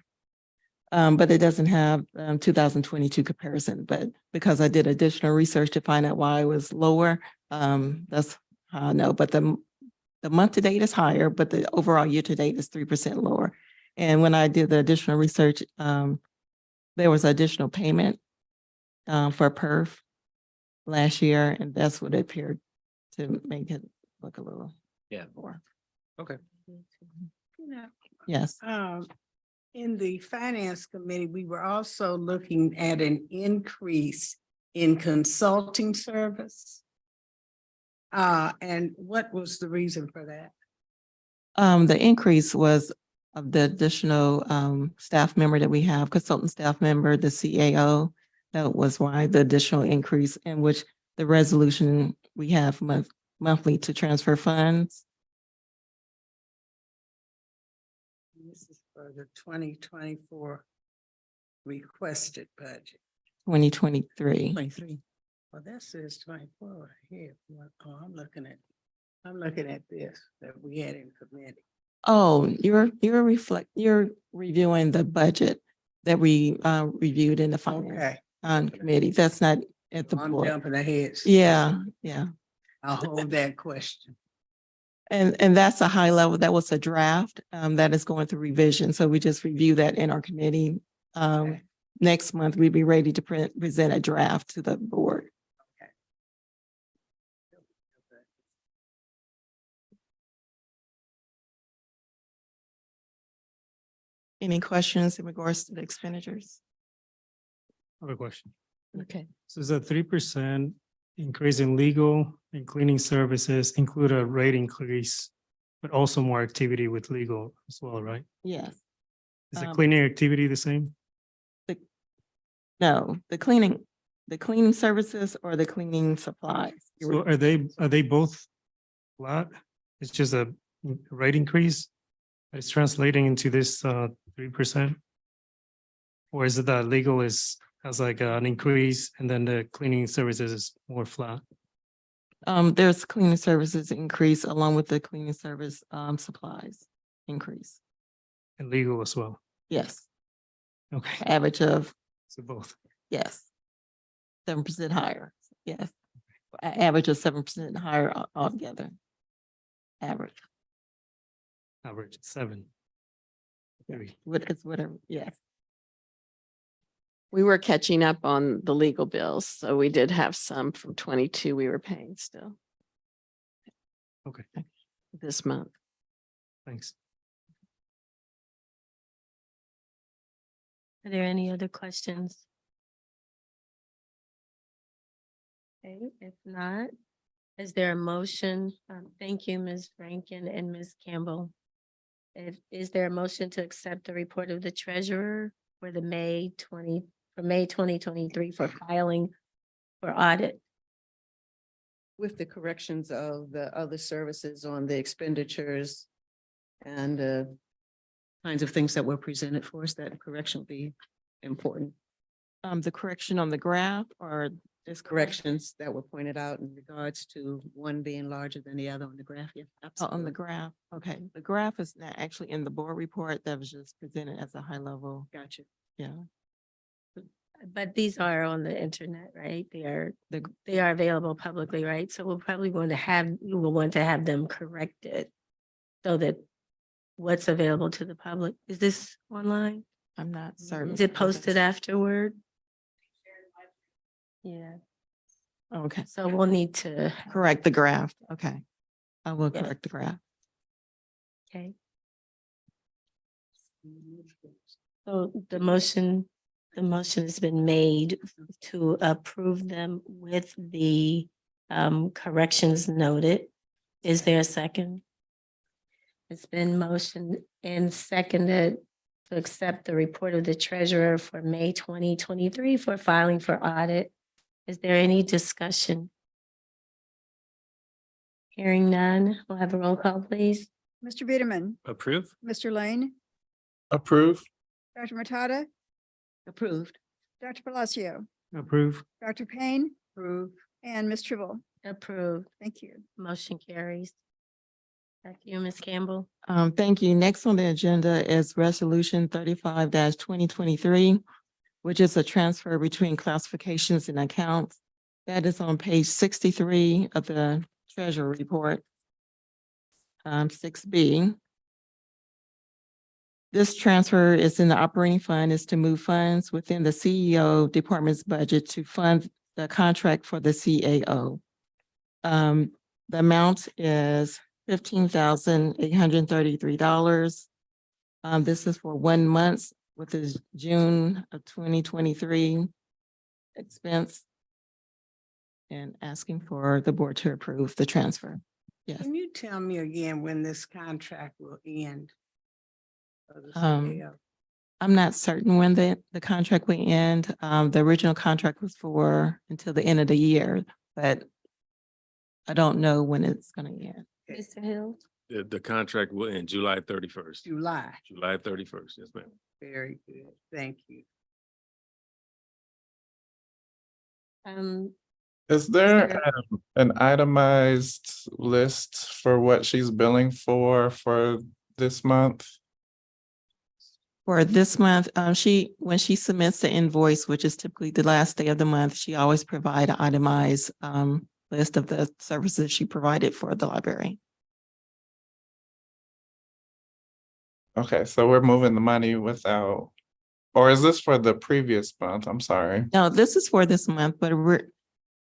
But it doesn't have 2022 comparison, but because I did additional research to find out why it was lower, that's how I know. But the month to date is higher, but the overall year to date is 3% lower. And when I did the additional research, there was additional payment for perf last year, and that's what it appeared to make it look a little more. Okay. Yes. In the finance committee, we were also looking at an increase in consulting service. And what was the reason for that? The increase was of the additional staff member that we have, consultant staff member, the CAO. That was why the additional increase, in which the resolution we have monthly to transfer funds. This is for the 2024 requested budget. 2023. 23. Well, that says 24 right here. Oh, I'm looking at this that we had in committee. Oh, you're reviewing the budget that we reviewed in the finance committee. That's not at the I'm board. jumping ahead. Yeah. I'll hold that question. And that's a high level. That was a draft that is going through revision. So we just review that in our committee. Next month, we'd be ready to present a draft to the board. Any questions in regards to the expenditures? I have a question. Okay. So is a 3% increase in legal and cleaning services include a rate increase, but also more activity with legal as well, right? Yes. Is the Um, cleaning activity the same? No, the cleaning services or the cleaning supplies? So are they both flat? It's just a rate increase? It's translating into this 3%? Or is it that legal has like an increase and then the cleaning services is more flat? There's cleaning services increase along with the cleaning service, supplies increase. And legal as well? Yes, Okay, average of, so both. yes. 7% higher, yes. Average of 7% higher altogether. Average, Average 7. Maybe. it's whatever, yes. We were catching up on the legal bills, so we did have some from 22 we were paying still Okay, this month. thanks. Are there any other questions? Okay, if not, is there a motion? Thank you, Ms. Rankin and Ms. Campbell. Is there a motion to accept the report of the treasurer for the May 2023 for filing for audit? With the corrections of the other services on the expenditures and Kinds of things that were presented for us, that correction will be important. The correction on the graph or this corrections that were pointed out in regards to one being larger than the other on the graph. Yeah, on absolutely. the graph, okay. The graph is not actually in the board report. That was just presented as a high level. Gotcha. Yeah. But these are on the internet, right? They are The, available publicly, right? So we will want to have them corrected so that what's available to the public. Is this online? I'm not certain. Is it posted afterward? Yeah, Okay, so we'll need to, correct the graph. Okay. I will Yes. correct the graph. okay. So the motion has been made to approve them with the corrections noted. Is there a second? It's been motioned and seconded to accept the report of the treasurer for May 2023 for filing for audit. Is there any discussion? Hearing none, we'll have a roll call, please. Mr. Biederman, Approve? Mr. Lane, Approve. Dr. Matada, Approved. Dr. Palacio, Approve. Dr. Payne. Approve. And Ms. Tribble. Approved. Thank you. Motion carries. Back to you, Ms. Campbell. Thank you. Next on the agenda is resolution 35-2023, which is a transfer between classifications and accounts. That is on page 63 of the treasurer report. 6B. This transfer is in the operating fund, is to move funds within the CEO department's budget to fund the contract for the CAO. The amount is $15,833. This is for 1 month with the June of 2023 expense. And asking for the board to approve the transfer. Yes. Can you tell me again when this contract will end? For the Um, CAO? I'm not certain when the contract will end. The original contract was for until the end of the year, but I don't know when it's gonna end. Mr. Hill? The contract will end July 31st. July. July 31st, yes, ma'am. Very good. Thank you. Is there there- an itemized list for what she's billing for this month? For this month, when she submits the invoice, which is typically the last day of the month, she always provide an itemized, list of the services she provided for the library. Okay, so we're moving the money without, or is this for the previous month? I'm sorry. No, this is for this month, but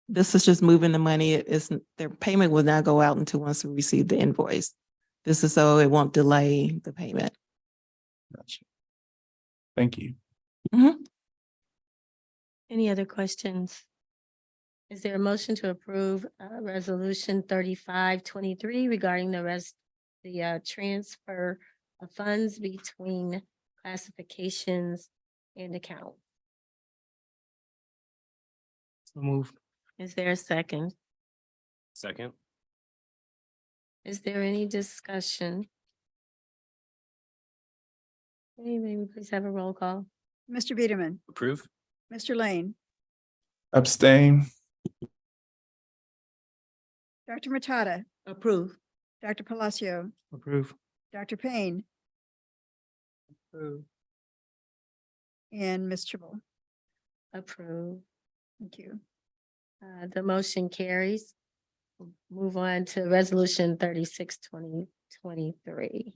this is just moving the money. Their payment will not go out until once we receive the invoice. This is so it won't delay the payment. Gotcha. Thank you. Any other questions? Is there a motion to approve resolution 3523 regarding the transfer of funds between classifications and accounts? So moved. Is there a second? Second. Is there any discussion? Okay, may we please have a roll call? Mr. Biederman, Approve. Mr. Lane, Abstain. Dr. Matata, Approve. Dr. Palacio, Approve. Dr. Payne, Approve. and Ms. Tribble. Approve. Thank you. The motion carries. We'll move on to resolution 36/2023.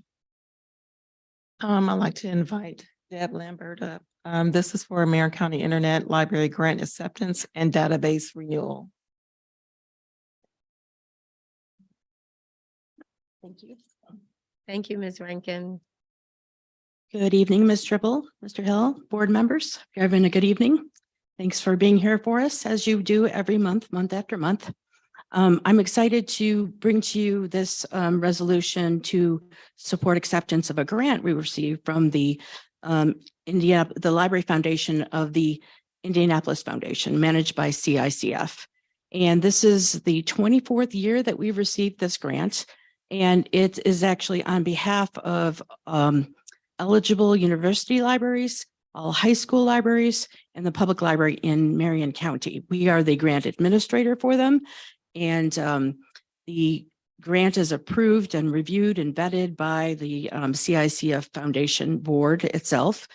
I'd like to invite Deb Lambert up. This is for Marion County Internet Library Grant Acceptance and Database Renewal. Thank you. Thank you, Ms. Rankin. Good evening, Ms. Tribble, Mr. Hill, board members. You're having a good evening. Thanks for being here for us as you do every month, month after month. I'm excited to bring to you this resolution to support acceptance of a grant we received from the Library Foundation of the Indianapolis Foundation, managed by CICF. And this is the 24th year that we've received this grant. And it is actually on behalf of eligible university libraries, all high school libraries, and the public library in Marion County. We are the grant administrator for them. And the grant is approved and reviewed and vetted by the CICF Foundation Board itself.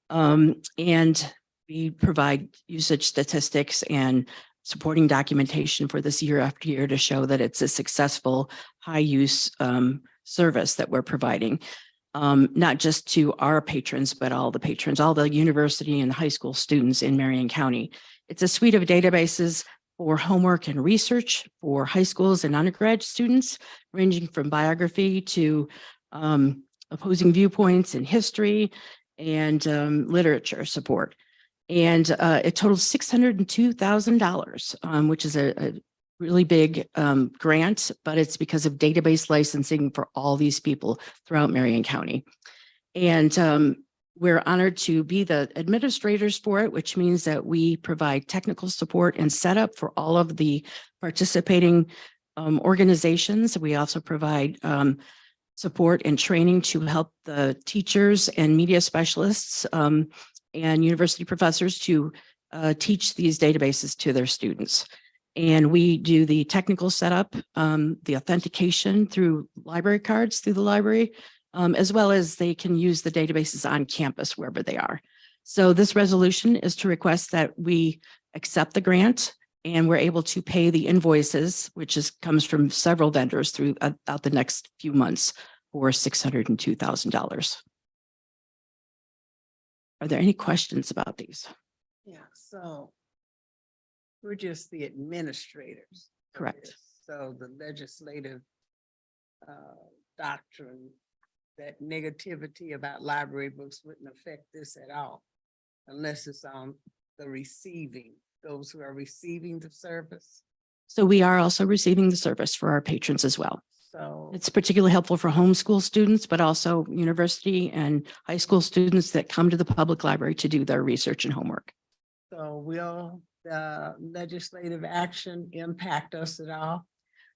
And we provide usage statistics and supporting documentation for this year after year to show that it's a successful high use service that we're providing. Not just to our patrons, but all the patrons, all the university and high school students in Marion County. It's a suite of databases for homework and research for high schools and undergrad students, ranging from biography to opposing viewpoints in history and literature support. And it totals $602,000, which is a really big grant, but it's because of database licensing for all these people throughout Marion County. And we're honored to be the administrators for it, which means that we provide technical support and setup for all of the participating organizations. We also provide support and training to help the teachers and media specialists and university professors to teach these databases to their students. And we do the technical setup, the authentication through library cards through the library, as well as they can use the databases on campus wherever they are. So this resolution is to request that we accept the grant and we're able to pay the invoices, which comes from several vendors throughout the next few months for $602,000. Are there any questions about these? Yeah, so we're just the administrators. of Correct. this. So the legislative doctrine, that negativity about library books wouldn't affect this at all unless it's on the receiving, those who are receiving the service. So we are also receiving the service for our patrons as well. So It's particularly helpful for homeschool students, but also university and high school students that come to the public library to do their research and homework. So will the legislative action impact us at all?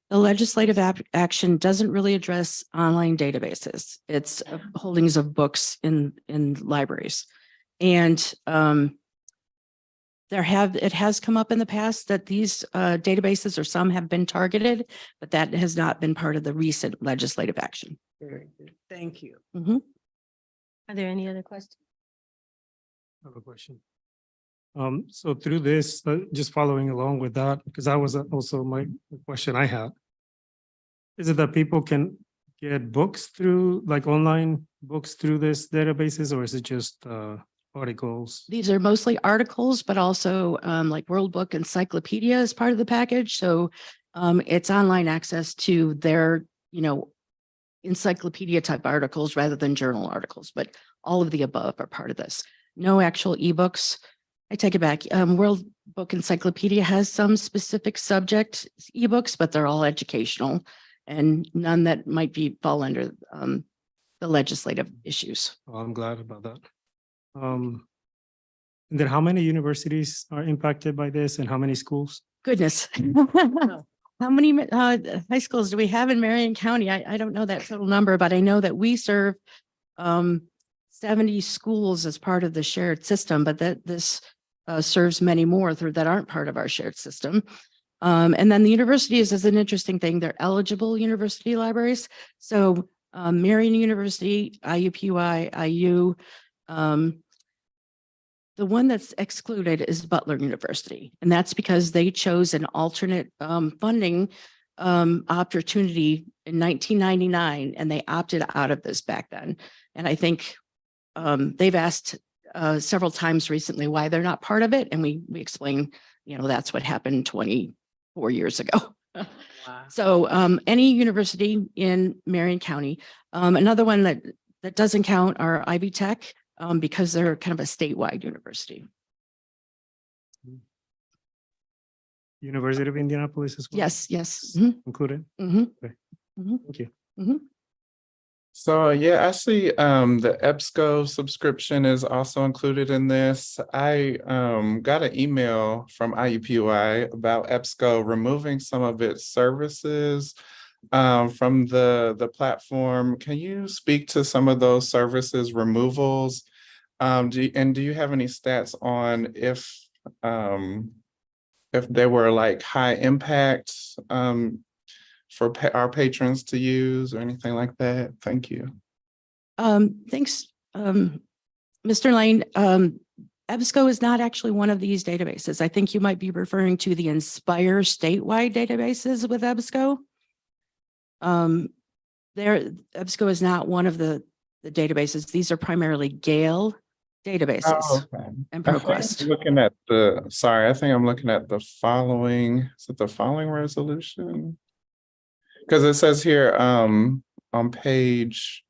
The legislative action doesn't really address online databases. It's holdings of books in libraries. And it has come up in the past that these databases or some have been targeted, but that has not been part of the recent legislative action. Very good. Thank you. Mhm. Are there any other questions? I have a question. So through this, just following along with that, because that was also the question I had. Is it that people can get books through, like online books through this databases, or is it just articles? These are mostly articles, but also like World Book Encyclopedia is part of the package. So it's online access to their, encyclopedia type articles rather than journal articles, but all of the above are part of this. no actual ebooks. I take it back. World Book Encyclopedia has some specific subject ebooks, but they're all educational and none that might fall under the legislative issues. Well, I'm glad about that. And then how many universities are impacted by this and how many schools? Goodness. How many high schools do we have in Marion County? I don't know that total number, but I know that we serve 70 schools as part of the shared system, but that this serves many more that aren't part of our shared system. And then the universities is an interesting thing. They're eligible university libraries. So Marion University, IUPUI, IU, the one that's excluded is Butler University, and that's because they chose an alternate funding opportunity in 1999, and they opted out of this back then. And I think they've asked several times recently why they're not part of it, and we explain, that's what happened 24 years ago. So any university in Marion County, another one that doesn't count are Ivy Tech. Because they're kind of a statewide university. University of Indianapolis as well? Yes. Included? Mhm. Okay. Mhm. Thank you. So yeah, I see the EBSCO subscription is also included in this. I got an email from IUPUI about EBSCO removing some of its services from the platform. Can you speak to some of those services removals? Do you have any stats on if they were like high impact for our patrons to use or anything like that? Thank you. Thanks, Mr. Lane. EBSCO is not actually one of these databases. I think you might be referring to the Inspire statewide databases with EBSCO. EBSCO is not one of the databases. These are primarily Gale databases Oh, okay. and I think ProQuest. I'm looking at I think I'm looking at the following, is it the following resolution? Because it says here on page.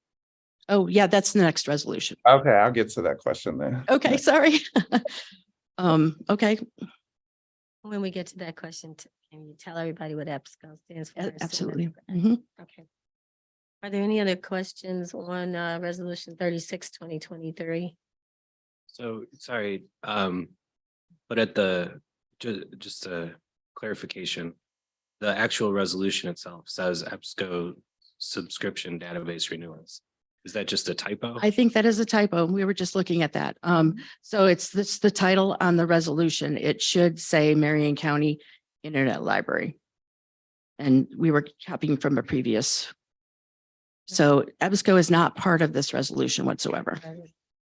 Oh, yeah, that's the next resolution. Okay, I'll get to that question then. Okay, sorry. Okay, When we get to that question, can you tell everybody what EBSCO stands for? absolutely. Okay. Are there any other questions on resolution 36, 2023? So, sorry, but just a clarification, the actual resolution itself says EBSCO subscription database renewals. Is that just a typo? I think that is a typo. We were just looking at that. So it's the title on the resolution. It should say Marion County Internet Library. And we were copying from a previous. So EBSCO is not part of this resolution whatsoever.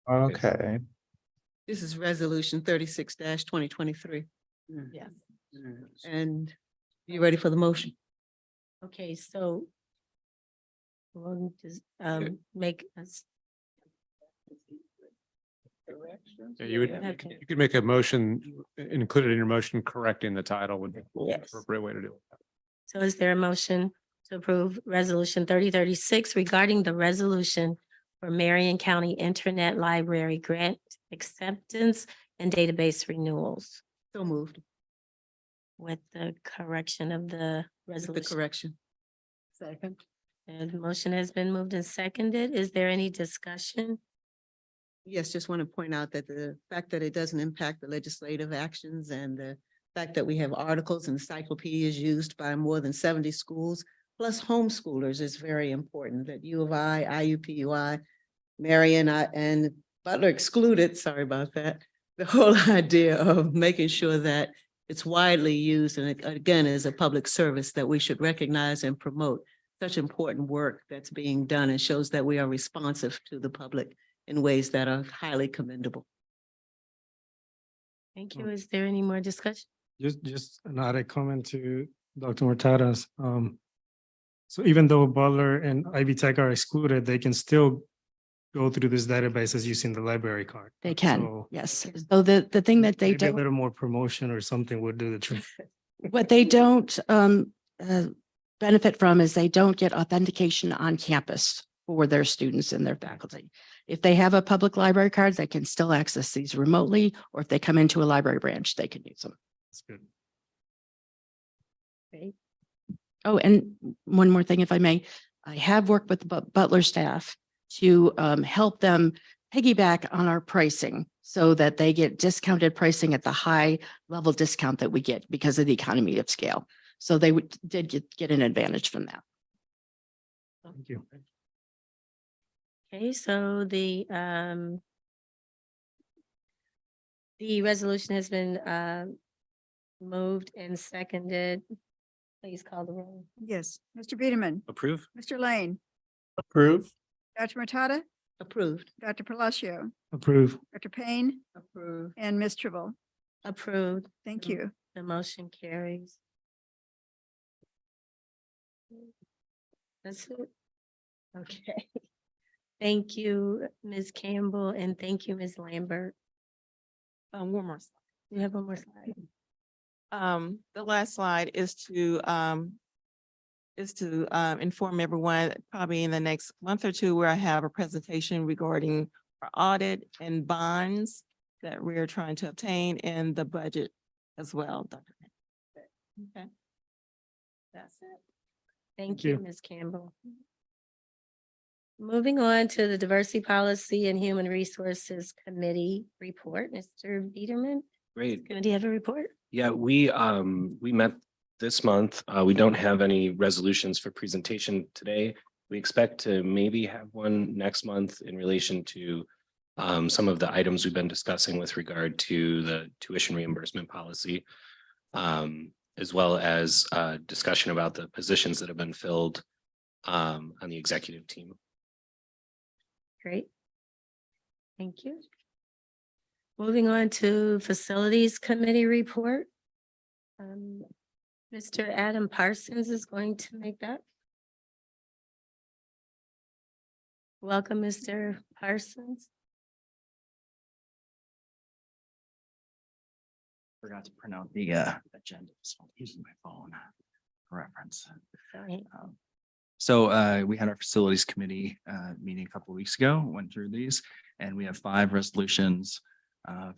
Okay. This is resolution 36-2023. Yes. And you ready for the motion? Okay, so we'll just make us. Yeah, you would, Okay. you could make a motion, include it in your motion, correcting the title would be the Yes. appropriate way to do it. So is there a motion to approve resolution 3036 regarding the resolution for Marion County Internet Library grant acceptance and database renewals So moved with the correction of the with the resolution? correction. Second. And the motion has been moved and seconded. Is there any discussion? Yes, just want to point out that the fact that it doesn't impact the legislative actions and the fact that we have articles and encyclopedias used by more than 70 schools, plus homeschoolers is very important, that U of I, IUPUI, Marion, and Butler excluded, sorry about that. The whole idea of making sure that it's widely used and again, is a public service that we should recognize and promote such important work that's being done and shows that we are responsive to the public in ways that are highly commendable. Thank you. Is there any more discussion? Just an added comment to Dr. Mortadas. So even though Butler and Ivy Tech are excluded, they can still go through this database as using the library card. They can, So yes. So the thing that they maybe a don't, little more promotion or something would do the trick. what they don't benefit from is they don't get authentication on campus for their students and their faculty. If they have a public library card, they can still access these remotely, or if they come into a library branch, they can use them. That's good. Okay. Oh, and one more thing, if I may, I have worked with the Butler staff to help them piggyback on our pricing so that they get discounted pricing at the high level discount that we get because of the economy of scale. So they did get an advantage from that. Thank you. Okay, so the resolution has been moved and seconded. Please call the roll. Yes, Mr. Biederman, Approve? Mr. Lane, Approve. Dr. Matata, Approved. Dr. Palacio, Approve. Dr. Payne, Approved. and Ms. Tribble. Approved. Thank you. The motion carries. That's it. Okay. Thank you, Ms. Campbell, and thank you, Ms. Lambert. One more slide. You have one more slide. The last slide is to inform everyone, probably in the next month or two, where I have a presentation regarding our audit and bonds that we're trying to obtain and the budget as well, Dr. Okay. That's it. Thank you. you, Ms. Campbell. Moving on to the Diversity Policy and Human Resources Committee report, Mr. Biederman. Great. Do you have a report? Yeah, we met this month. We don't have any resolutions for presentation today. We expect to maybe have one next month in relation to some of the items we've been discussing with regard to the tuition reimbursement policy, as well as discussion about the positions that have been filled on the executive team. Great. Thank you. Moving on to Facilities Committee report. Mr. Adam Parsons is going to make that. Welcome, Mr. Parsons. Forgot to print out the agenda, so I'm using my phone for reference. Sorry. So we had our facilities committee meeting a couple of weeks ago, went through these, and we have 5 resolutions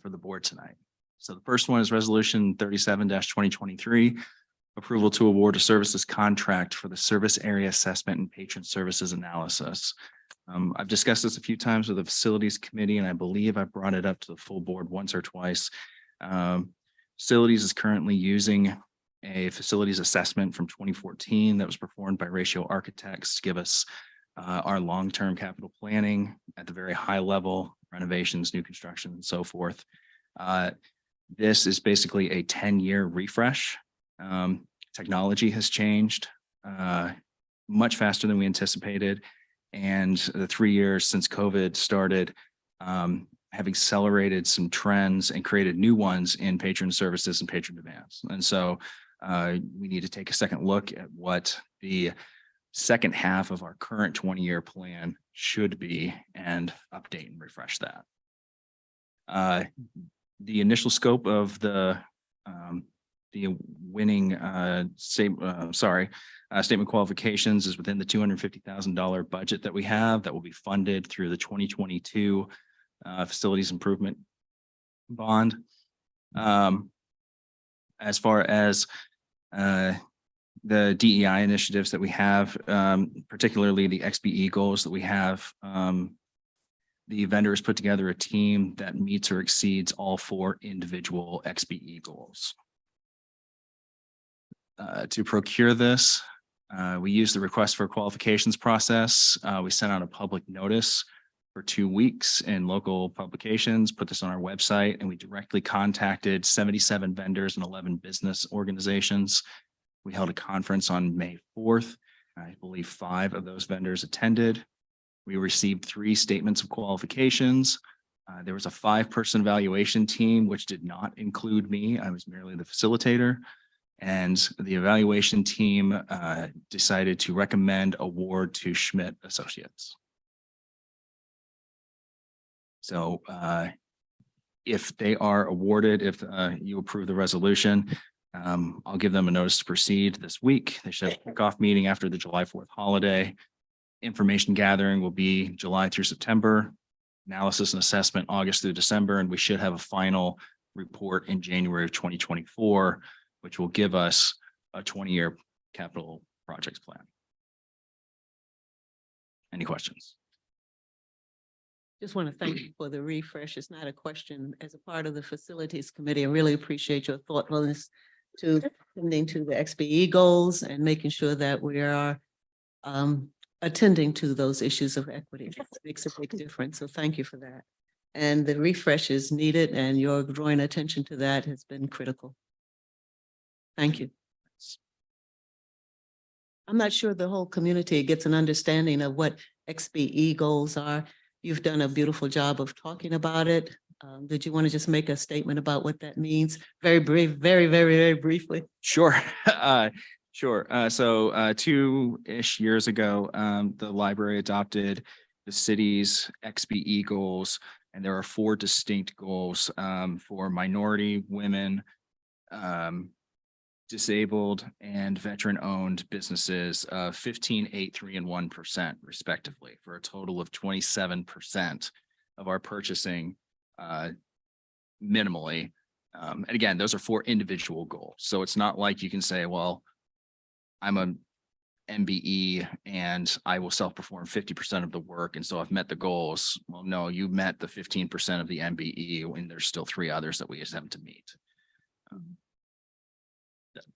for the board tonight. So the first one is resolution 37-2023, approval to award a services contract for the service area assessment and patron services analysis. I've discussed this a few times with the facilities committee, and I believe I brought it up to the full board once or twice. Facilities is currently using a facilities assessment from 2014 that was performed by Ratio Architects to give us our long-term capital planning at the very high level, renovations, new construction, and so forth. This is basically a 10-year refresh. Technology has changed much faster than we anticipated. And the 3 years since COVID started have accelerated some trends and created new ones in patron services and patron demands. And so we need to take a second look at what the second half of our current 20-year plan should be and update and refresh that. The initial scope of the winning statement qualifications is within the $250,000 budget that we have that will be funded through the 2022 facilities improvement bond. As far as the DEI initiatives that we have, particularly the XBE goals that we have, the vendors put together a team that meets or exceeds all 4 individual XBE goals. To procure this, we use the request for qualifications process. We sent out a public notice for 2 weeks in local publications, put this on our website, and we directly contacted 77 vendors and 11 business organizations. We held a conference on May 4th. I believe 5 of those vendors attended. We received 3 statements of qualifications. There was a 5-person evaluation team, which did not include me. I was merely the facilitator. And the evaluation team decided to recommend award to Schmidt Associates. So if they are awarded, if you approve the resolution, I'll give them a notice to proceed this week. They should have a kickoff meeting after the July 4th holiday. Information gathering will be July through September. analysis and assessment August through December, and we should have a final report in January of 2024, which will give us a 20-year capital projects plan. Any questions? Just want to thank you for the refresh. It's not a question. As a part of the facilities committee, I really appreciate your thoughtfulness to attending to the XBE goals and making sure that we are attending to those issues of equity. It makes a big difference. So thank you for that. And the refresh is needed, and your drawing attention to that has been critical. Thank you. I'm not sure the whole community gets an understanding of what XBE goals are. You've done a beautiful job of talking about it. Did you want to just make a statement about what that means? Very brief, very briefly. Sure. Sure. So 2-ish years ago, the library adopted the city's XBE goals, and there are 4 distinct goals for minority, women, disabled, and veteran-owned businesses of 15%, 8%, 3%, and 1% respectively, for a total of 27% of our purchasing minimally. And again, those are 4 individual goals. So it's not like you can say, well, I'm a MBE and I will self-perform 50% of the work, and so I've met the goals. Well, no, you met the 15% of the MBE, and there's still 3 others that we just have to meet.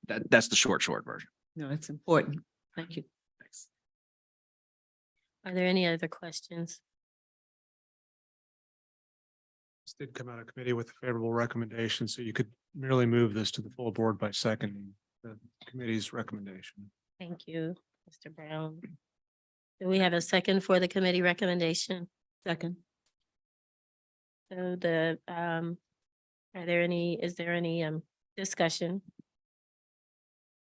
That's the short version. No, it's important. Thank you. Thanks. Are there any other questions? This did come out of committee with a favorable recommendation, so you could merely move this to the full board by seconding the committee's recommendation. Thank you, Mr. Brown. Do we have a second for the committee recommendation? Second. So is there any discussion?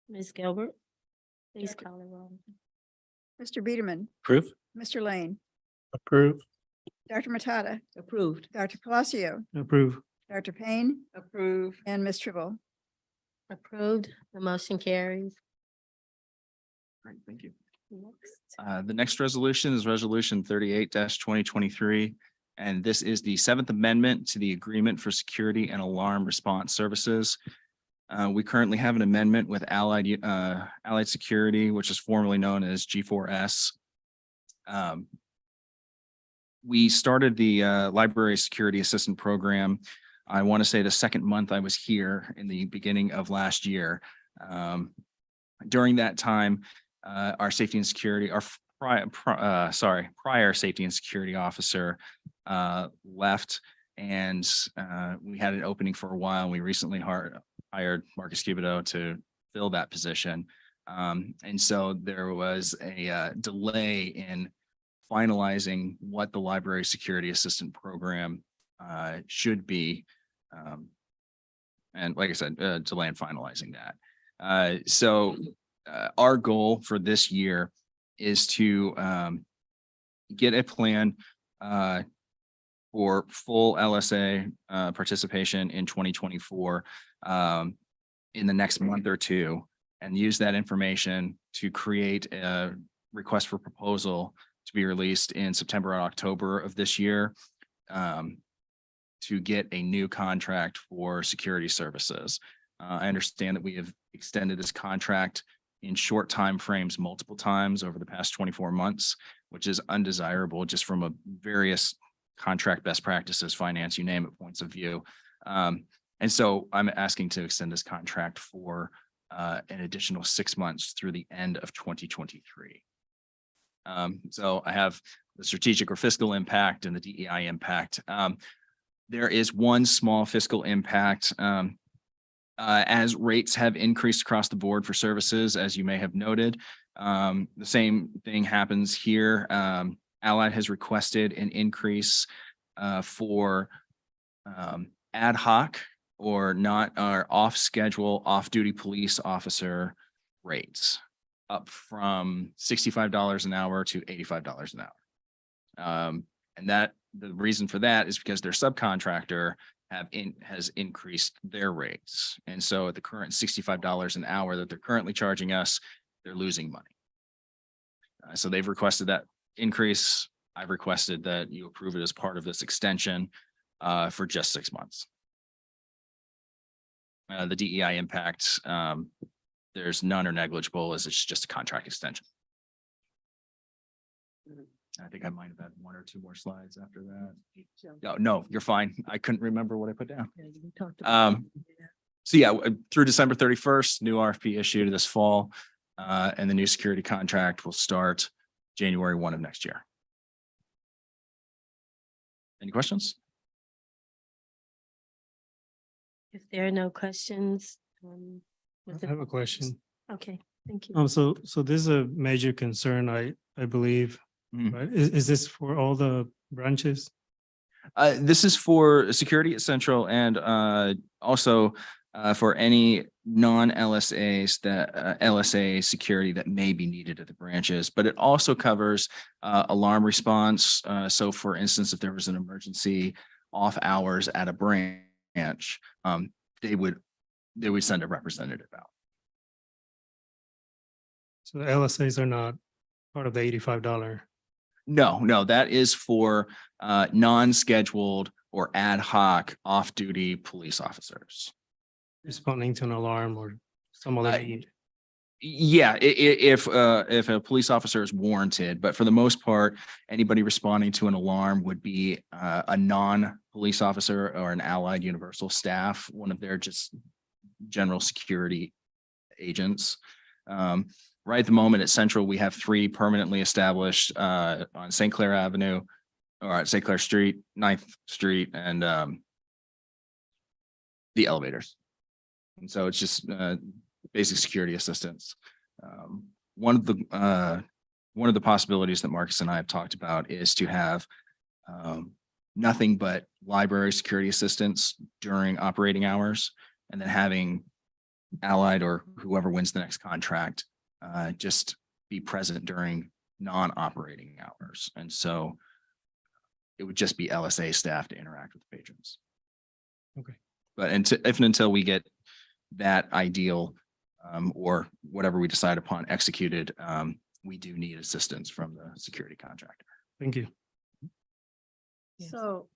Ms. Gilbert, please call the roll. Mr. Biederman, Approve. Mr. Lane, Approve. Dr. Matata, Approved. Dr. Palacio, Approve. Dr. Payne. Approve. And Ms. Tribble. Approved, the motion carries. Great, thank you. Next. The next resolution is Resolution 38-2023, and this is the 7th Amendment to the Agreement for Security and Alarm Response Services. We currently have an amendment with Allied Security, which is formerly known as G4S. We started the Library Security Assistant Program. I want to say the 2nd month I was here in the beginning of last year. During that time, our safety and security, our prior safety and security officer left, and we had an opening for a while. And we recently hired Marcus Cubido to fill that position. And so there was a delay in finalizing what the library security assistant program should be. And like I said, delay in finalizing that. So our goal for this year is to get a plan for full LSA participation in 2024 in the next month or 2, and use that information to create a request for proposal to be released in September or October of this year to get a new contract for security services. I understand that we have extended this contract in short time frames multiple times over the past 24 months, which is undesirable just from a various contract best practices, finance, you name it, points of view. And so I'm asking to extend this contract for an additional 6 months through the end of 2023. So I have the strategic or fiscal impact and the DEI impact. There is one small fiscal impact. As rates have increased across the board for services, as you may have noted, the same thing happens here. Allied has requested an increase for ad hoc or not our off-schedule, off-duty police officer rates, up from $65 an hour to $85 an hour. And that the reason for that is because their subcontractor has increased their rates. And so at the current $65 an hour that they're currently charging us, they're losing money. So they've requested that increase. I've requested that you approve it as part of this extension for just 6 months. The DEI impact, there's none or negligible as it's just a contract extension. I think I might have had 1 or 2 more slides after that. No, you're fine. I couldn't remember what I put down. So yeah, through December 31st, new RFP issued this fall, and the new security contract will start January 1 of next year. Any questions? If there are no questions. I have a question. Okay, thank you. So this is a major concern, I believe, right? Is this for all the branches? This is for security at Central and also for any non-LSAs that LSA security that may be needed at the branches, but it also covers alarm response. So for instance, if there was an emergency off hours at a branch, they would send a representative out. So the LSAs are not part of the $85. No, that is for non-scheduled or ad hoc off-duty police officers. Responding to an alarm or some other need. Yeah, if a police officer is warranted, but for the most part, anybody responding to an alarm would be a non-police officer or an allied universal staff, one of their just general security agents. Right at the moment at Central, we have 3 permanently established on St. Clair Avenue or at St. Clair Street, 9th Street, and the elevators. And so it's just basic security assistance. One of the possibilities that Marcus and I have talked about is to have nothing but library security assistance during operating hours, and then having allied or whoever wins the next contract just be present during non-operating hours. And so it would just be LSA staff to interact with patrons. Okay. But if and until we get that ideal or whatever we decide upon executed, we do need assistance from the security contractor. Thank you. So,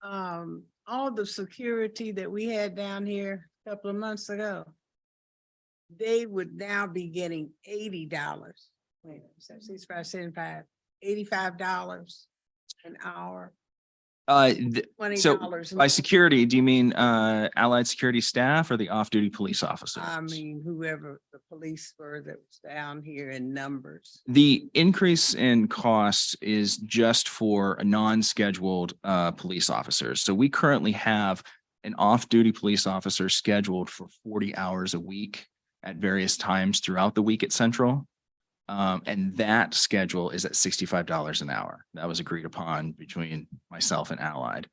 all the security that we had down here a couple of months ago, they would now be getting $80. Wait, $65, $85 an hour. So $20 by security, do you mean allied security staff or the off-duty police officers? I mean, whoever the police were that was down here in numbers. The increase in cost is just for a non-scheduled police officers. So we currently have an off-duty police officer scheduled for 40 hours a week at various times throughout the week at Central. And that schedule is at $65 an hour. That was agreed upon between myself and Allied.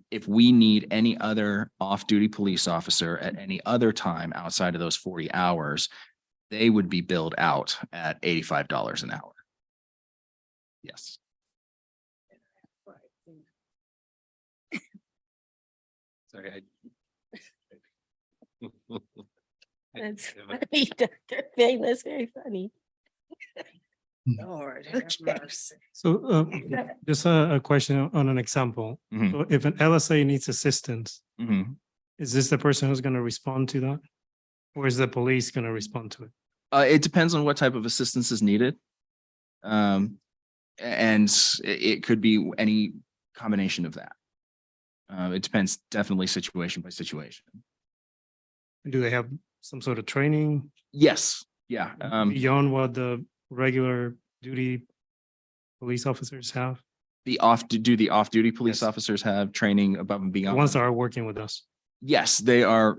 If we need any other off-duty police officer at any other time outside of those 40 hours, they would be billed out at $85 an hour. Yes. Sorry. That's funny, Dr. Faye, that's very funny. Lord have mercy. So just a question on an example. So if an LSA needs assistance, is this the person who's going to respond to that? Or is the police going to respond to it? It depends on what type of assistance is needed. And it could be any combination of that. It depends definitely situation by situation. Do they have some sort of training? Yes. Yeah. Beyond what the regular duty police officers have? The off-duty police officers have training above and The beyond? ones that are working with us. Yes, they are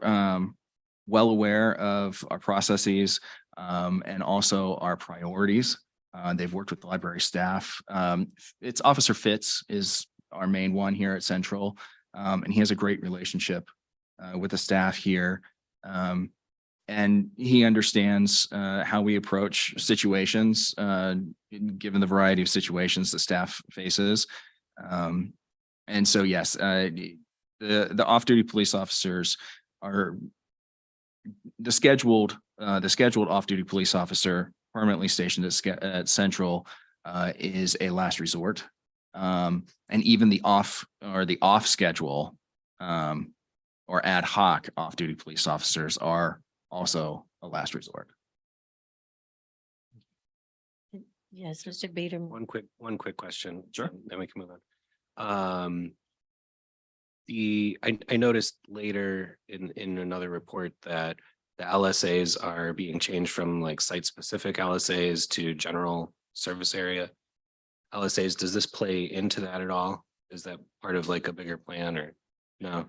well aware of our processes and also our priorities. They've worked with the library staff. It's Officer Fitz is our main one here at Central, and he has a great relationship with the staff here. And he understands how we approach situations, given the variety of situations the staff faces. And so, yes, the off-duty police officers are the scheduled off-duty police officer permanently stationed at Central is a last resort. And even the off schedule or ad hoc off-duty police officers are also a last resort. Yes, Mr. Biederman. One quick question. Sure. Then we can move on. I noticed later in another report that the LSAs are being changed from like site-specific LSAs to general service area LSAs. Does this play into that at all? Is that part of like a bigger plan or no?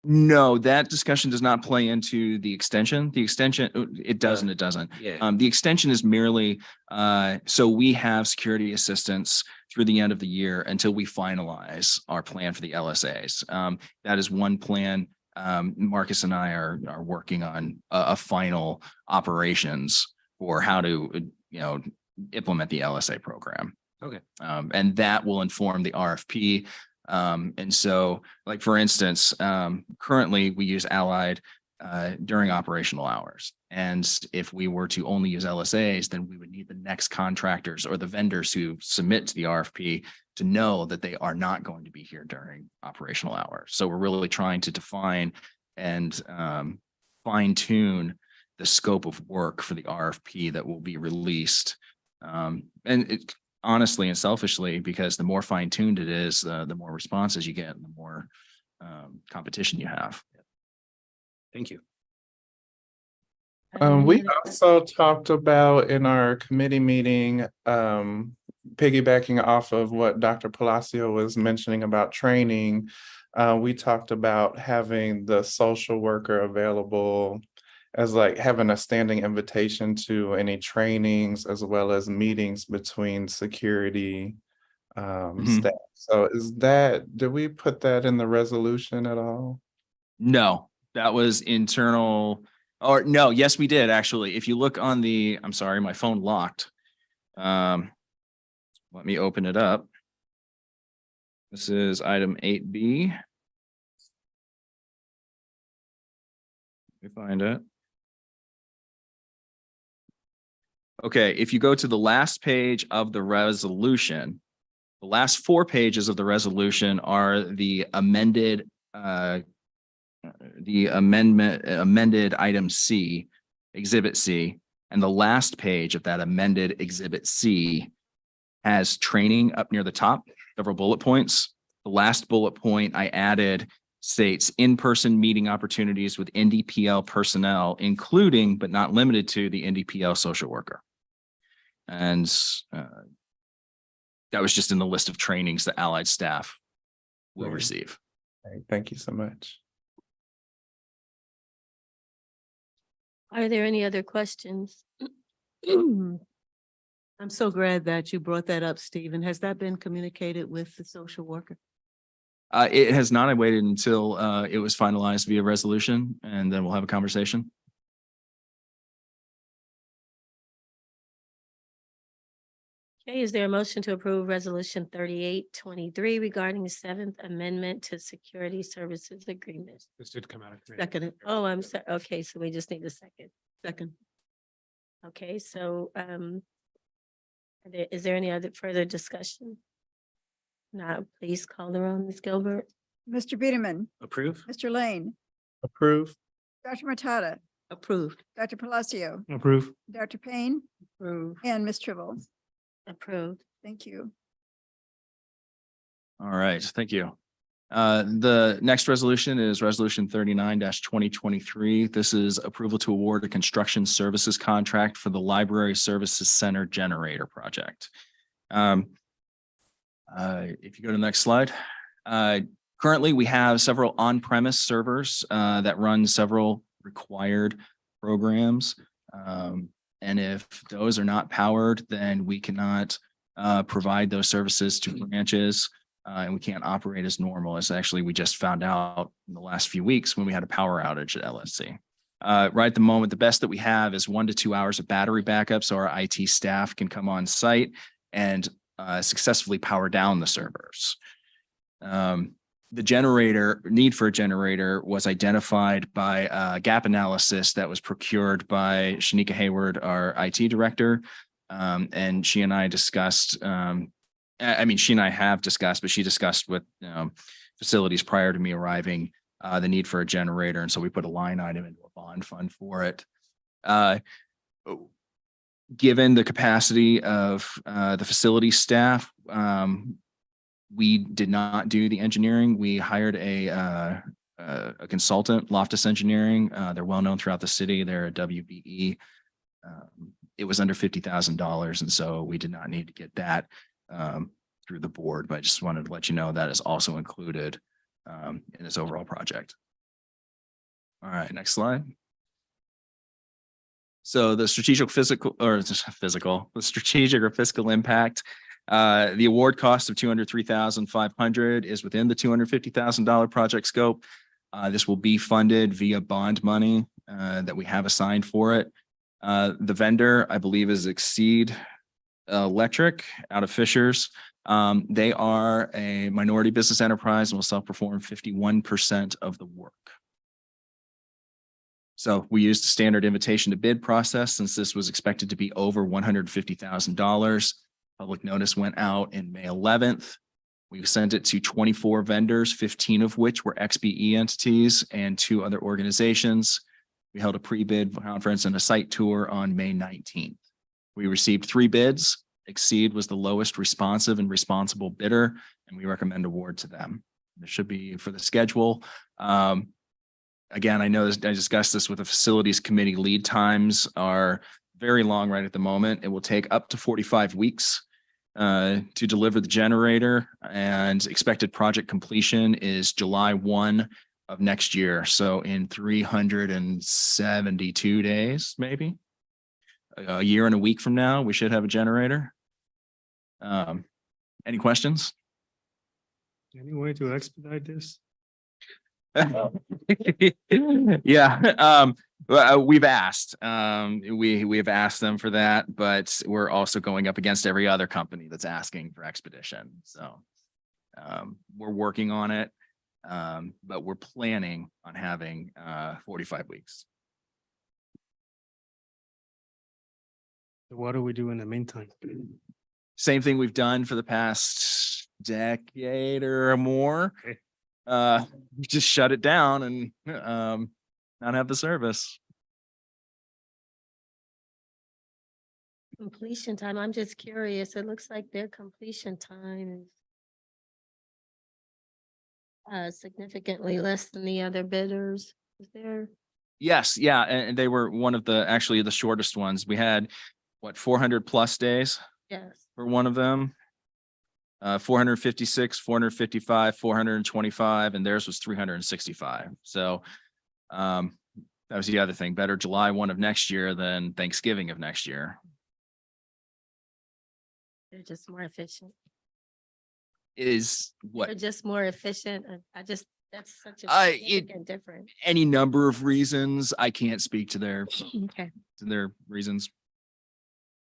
No, that discussion does not play into the extension. The extension, it doesn't, it doesn't. Yeah. The extension is merely, so we have security assistance through the end of the year until we finalize our plan for the LSAs. That is one plan. Marcus and I are working on a final operations for how to, implement the LSA program. Okay. And that will inform the RFP. And so, like, for instance, currently we use Allied during operational hours. And if we were to only use LSAs, then we would need the next contractors or the vendors who submit to the RFP to know that they are not going to be here during operational hours. So we're really trying to define and fine tune the scope of work for the RFP that will be released. And it, honestly and selfishly, because the more fine tuned it is, the more responses you get and the more competition you have. Thank you. We also talked about in our committee meeting, piggybacking off of what Dr. Palacio was mentioning about training. We talked about having the social worker available as like having a standing invitation to any trainings as well as meetings between security staff. So did we put that in the resolution at all? No, that was internal. Or no, yes, we did actually. If you look on the, I'm sorry, my phone locked. Let me open it up. This is item 8B. Let me find it. Okay, if you go to the last page of the resolution, the last 4 pages of the resolution are the amended amended item C, exhibit C, and the last page of that amended exhibit C has training up near the top, several bullet points. The last bullet point I added states in-person meeting opportunities with NDPL personnel, including but not limited to the NDPL social worker. And that was just in the list of trainings that Allied staff will receive. Okay, thank you so much. Are there any other questions? I'm so glad that you brought that up, Stephen. Has that been communicated with the social worker? It has not. I waited until it was finalized via resolution, and then we'll have a conversation. Okay, is there a motion to approve resolution 3823 regarding the 7th amendment to security services agreement? This did come out of committee. Second. Oh, I'm sorry. Okay, so we just need a second. Second. Okay, so is there any other further discussion? Now, please call the roll, Ms. Gilbert. Mr. Biederman, Approve? Mr. Lane, Approve. Dr. Matata, Approved. Dr. Palacio, Approve. Dr. Payne, Approve. and Ms. Tribble. Approved. Thank you. All right, thank you. The next resolution is resolution 39-2023. This is approval to award a construction services contract for the Library Services Center generator project. If you go to the next slide. Currently, we have several on-premise servers that run several required programs. And if those are not powered, then we cannot provide those services to branches and we can't operate as normal. As actually we just found out in the last few weeks when we had a power outage at LSC. Right at the moment, the best that we have is 1 to 2 hours of battery backup so our IT staff can come on site and successfully power down the servers. The need for a generator was identified by a gap analysis that was procured by Shanika Hayward, our IT director. And she and I discussed, I mean, she and I have discussed, but she discussed with facilities prior to me arriving, the need for a generator. And so we put a line item into a bond fund for it. Given the capacity of the facility staff, we did not do the engineering. We hired a consultant, Loftus Engineering. They're well known throughout the city. They're a WBE. It was under $50,000, and so we did not need to get that through the board. But I just wanted to let you know that is also included in this overall project. All right, next slide. So the strategic the strategic or fiscal impact, the award cost of $203,500 is within the $250,000 project scope. This will be funded via bond money that we have assigned for it. The vendor, I believe, is Exceed Electric out of Fishers. They are a minority business enterprise and will self-perform 51% of the work. So we used a standard invitation to bid process since this was expected to be over $150,000. Public notice went out in May 11th. We sent it to 24 vendors, 15 of which were XBE entities and 2 other organizations. We held a pre-bid conference and a site tour on May 19th. We received 3 bids. Exceed was the lowest responsive and responsible bidder, and we recommend award to them. This should be for the schedule. Again, I know I discussed this with the facilities committee. Lead times are very long right at the moment. It will take up to 45 weeks to deliver the generator, and expected project completion is July 1 of next year. So in 372 days, maybe a year and a week from now, we should have a generator. Any questions? Any way to expedite this? Yeah, we've asked. We have asked them for that, but we're also going up against every other company that's asking for expedition. So we're working on it, but we're planning on having 45 weeks. So what do we do in the meantime? Same thing we've done for the past decade or more. Okay. Just shut it down and not have the service. Completion time, I'm just curious. It looks like their completion time is significantly less than the other bidders. Is there? Yes, yeah, and they were one of the actually the shortest ones. We had what 400 plus days Yes. for one of them. 456, 455, 425, and theirs was 365. So that was the other thing. Better July 1 of next year than Thanksgiving of next year. They're just more efficient. Is what They're just more efficient. That's such a it- significant difference. any number of reasons. I can't speak to their Okay. reasons.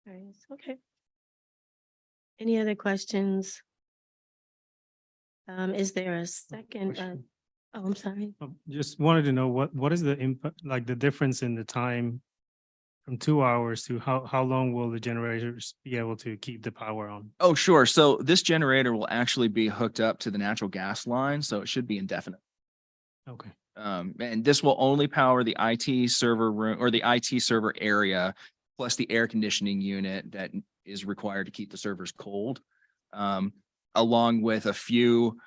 All right. Okay. Any other questions? Is there a second? Question. Oh, I'm sorry. Just wanted to know what is the impact, like the difference in the time from 2 hours to how long will the generators be able to keep the power on? Oh, sure. So this generator will actually be hooked up to the natural gas line, so it should be indefinite. Okay. And this will only power the IT server room or the IT server area, plus the air conditioning unit that is required to keep the servers cold, along with a few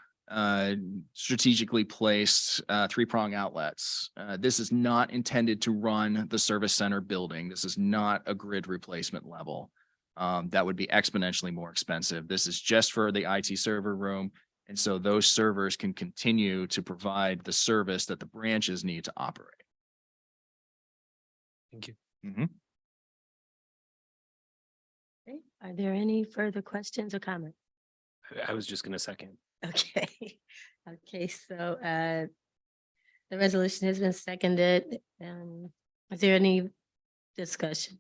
strategically placed 3-prong outlets. This is not intended to run the service center building. This is not a grid replacement level. That would be exponentially more expensive. This is just for the IT server room. And so those servers can continue to provide the service that the branches need to operate. Thank you. Mhm. Okay. Are there any further questions or comments? I was just gonna second. Okay. Okay, so the resolution has been seconded. Is there any discussion?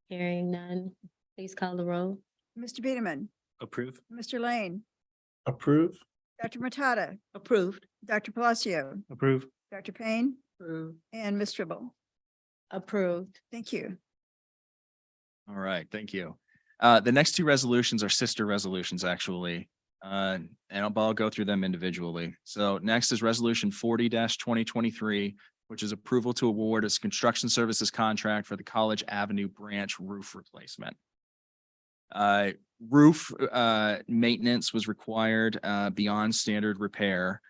Hearing none, please call the roll. Mr. Peterman, Approve. Mr. Lane, Approve. Dr. Matata, Approved. Dr. Palacio, Approve. Dr. Payne, Approved. and Ms. Tribble. Approved. Thank you. All right, thank you. The next two resolutions are sister resolutions, actually. And I'll go through them individually. So next is Resolution 40-2023, which is approval to award a construction services contract for the College Avenue Branch roof replacement. Roof maintenance was required beyond standard repair.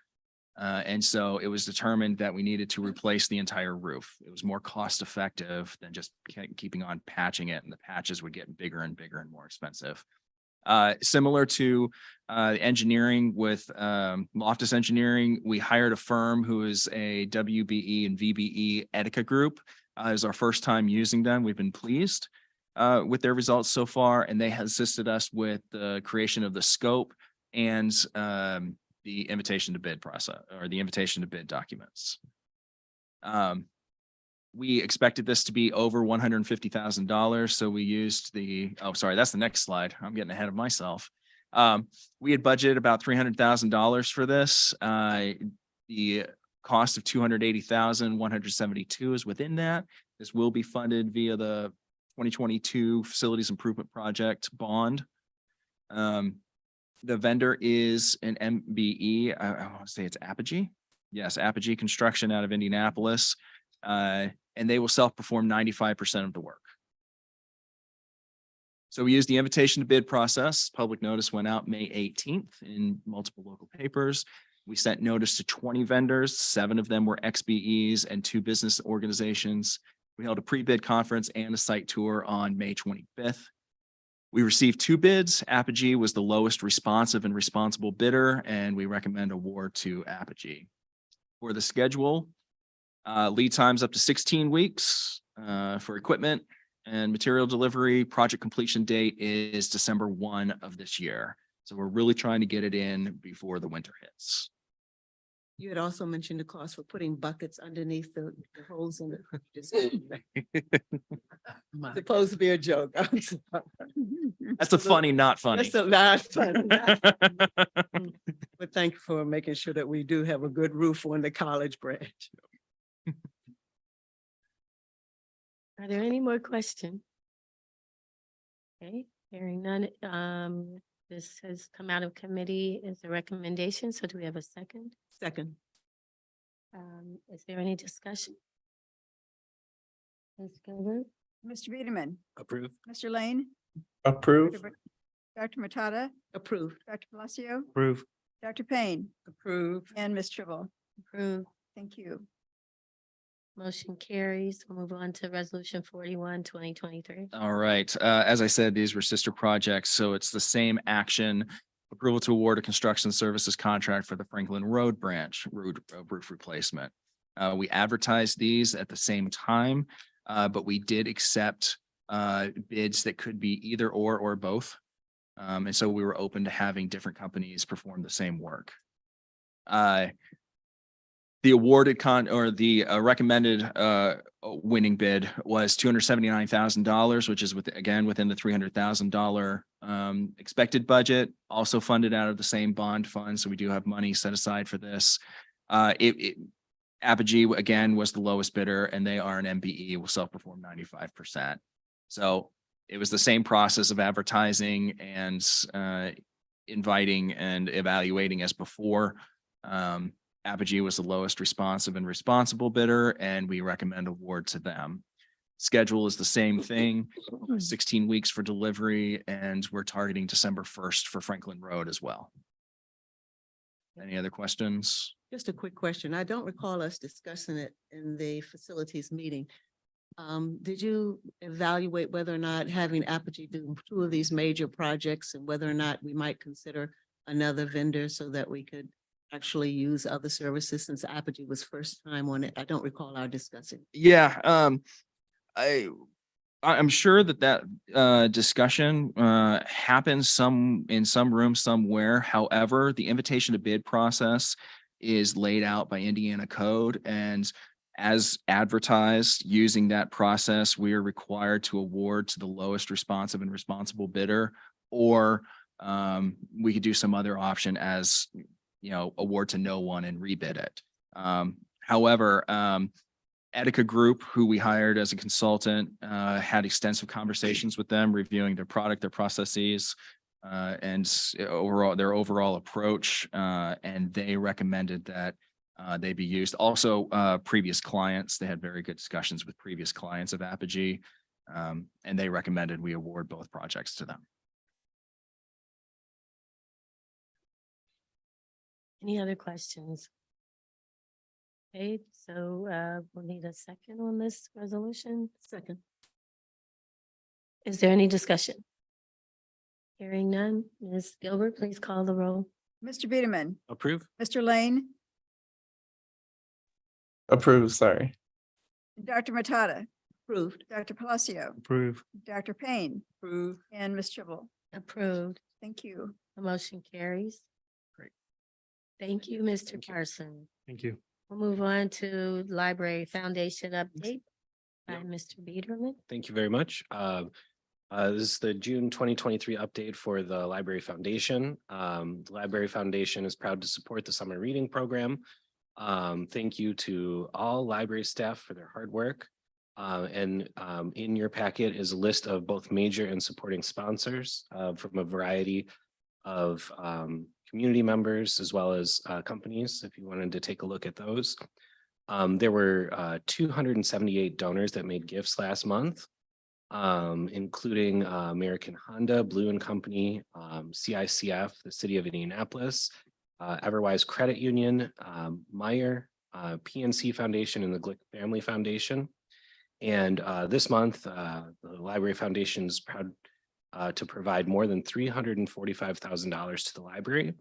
And so it was determined that we needed to replace the entire roof. It was more cost effective than just keeping on patching it, and the patches would get bigger and bigger and more expensive. Similar to engineering with Loftus Engineering, we hired a firm who is a WBE and VBE Etica group. It was our first time using them. We've been pleased with their results so far, and they have assisted us with the creation of the scope and the invitation to bid process, or the invitation to bid documents. We expected this to be over $150,000. So we used that's the next slide. I'm getting ahead of myself. We had budgeted about $300,000 for this. The cost of $280,172 is within that. This will be funded via the 2022 Facilities Improvement Project bond. The vendor is an MBE. I want to say it's Apogee. Yes, Apogee Construction out of Indianapolis. And they will self-perform 95% of the work. So we used the invitation to bid process. Public notice went out May 18th in multiple local papers. We sent notice to 20 vendors. 7 of them were XBEs and 2 business organizations. We held a pre-bid conference and a site tour on May 25th. We received 2 bids. Apogee was the lowest responsive and responsible bidder, and we recommend award to Apogee. For the schedule, lead times up to 16 weeks for equipment and material delivery. Project completion date is December 1 of this year. So we're really trying to get it in before the winter hits. You had also mentioned the cost for putting buckets underneath the holes in the. Supposed to be a joke. I'm sorry. That's a funny, not funny. That's a not funny. But thank you for making sure that we do have a good roof on the college branch. Are there any more questions? Okay, hearing none. This has come out of committee as a recommendation. So do we have a second? Second. Is there any discussion? Ms. Gilbert? Mr. Biederman, Approve. Mr. Lane, Approve. Dr. Matata, Approve. Dr. Palacio, Approve. Dr. Payne, Approve. and Ms. Tribble. Approve. Thank you. Motion carries. We'll move on to resolution 41, 2023. All right. As I said, these were sister projects, so it's the same action. Approval to award a construction services contract for the Franklin Road branch roof replacement. We advertised these at the same time, but we did accept bids that could be either or both. And so we were open to having different companies perform the same work. The awarded recommended winning bid was $279,000, which is within the $300,000 expected budget, also funded out of the same bond fund. So we do have money set aside for this. Apogee again was the lowest bidder, and they are an MBE, will self-perform 95%. So it was the same process of advertising and inviting and evaluating as before. Apogee was the lowest responsive and responsible bidder, and we recommend award to them. Schedule is the same thing, 16 weeks for delivery, and we're targeting December 1st for Franklin Road as well. Any other questions? Just a quick question. I don't recall us discussing it in the facilities meeting. Did you evaluate whether or not having Apogee do 2 of these major projects and whether or not we might consider another vendor so that we could actually use other services, since Apogee was first time on it? I don't recall our discussing. Yeah, I'm sure that discussion happens in some room somewhere. However, the invitation to bid process is laid out by Indiana code, and as advertised using that process, we are required to award to the lowest responsive and responsible bidder, or we could do some other option as, award to no one and rebid it. However, Etika Group, who we hired as a consultant, had extensive conversations with them, reviewing their product, their processes, their overall approach, and they recommended that they be used. Also, previous clients, they had very good discussions with previous clients of Apogee, and they recommended we award both projects to them. Any other questions? Okay, so we'll need a second on this resolution. Second. Is there any discussion? Hearing none, Ms. Gilbert, please call the roll. Mr. Biederman, Approve? Mr. Lane, Approved, sorry. Dr. Matata. Approved. Dr. Palacio, Approve. Dr. Payne. Approved. And Ms. Tribble. Approved. Thank you. The motion carries. Great. Thank you, Mr. Carson. Thank you. We'll move on to Library Foundation update by Mr. Biederman. Thank you very much. This is the June 2023 update for the Library Foundation. The Library Foundation is proud to support the summer reading program. Thank you to all library staff for their hard work. In your packet is a list of both major and supporting sponsors from a variety of community members as well as companies, if you wanted to take a look at those. There were 278 donors that made gifts last month, including American Honda, Blue and Company, CICF, the City of Indianapolis, Everwise Credit Union, Meyer, PNC Foundation, and the Glick Family Foundation. And this month, the Library Foundation is proud to provide more than $345,000 to the library.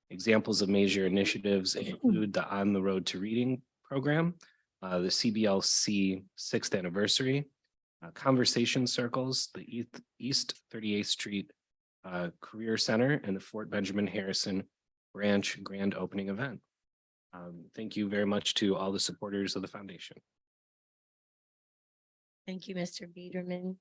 Examples of major initiatives include the On the Road to Reading program, the CBLC 6th anniversary, Conversation Circles, the East 38th Street Career Center, and the Fort Benjamin Harrison Branch grand opening event. Thank you very much to all the supporters of the foundation. Thank you, Mr. Biederman.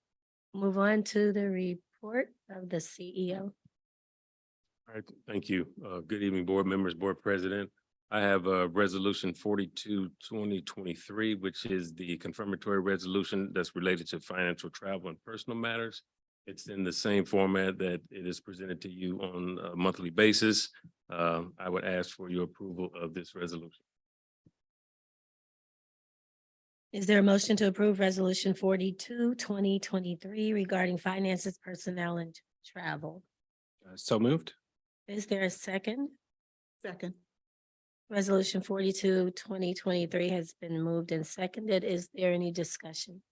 Move on to the report of the CEO. All right, thank you. Good evening, board members, board president. I have resolution 42, 2023, which is the confirmatory resolution that's related to financial travel and personal matters. It's in the same format that it is presented to you on a monthly basis. I would ask for your approval of this resolution. Is there a motion to approve resolution 42, 2023 regarding finances, personnel, and travel? So moved. Is there a second? Second. Resolution 42, 2023 has been moved and seconded. Is there any discussion?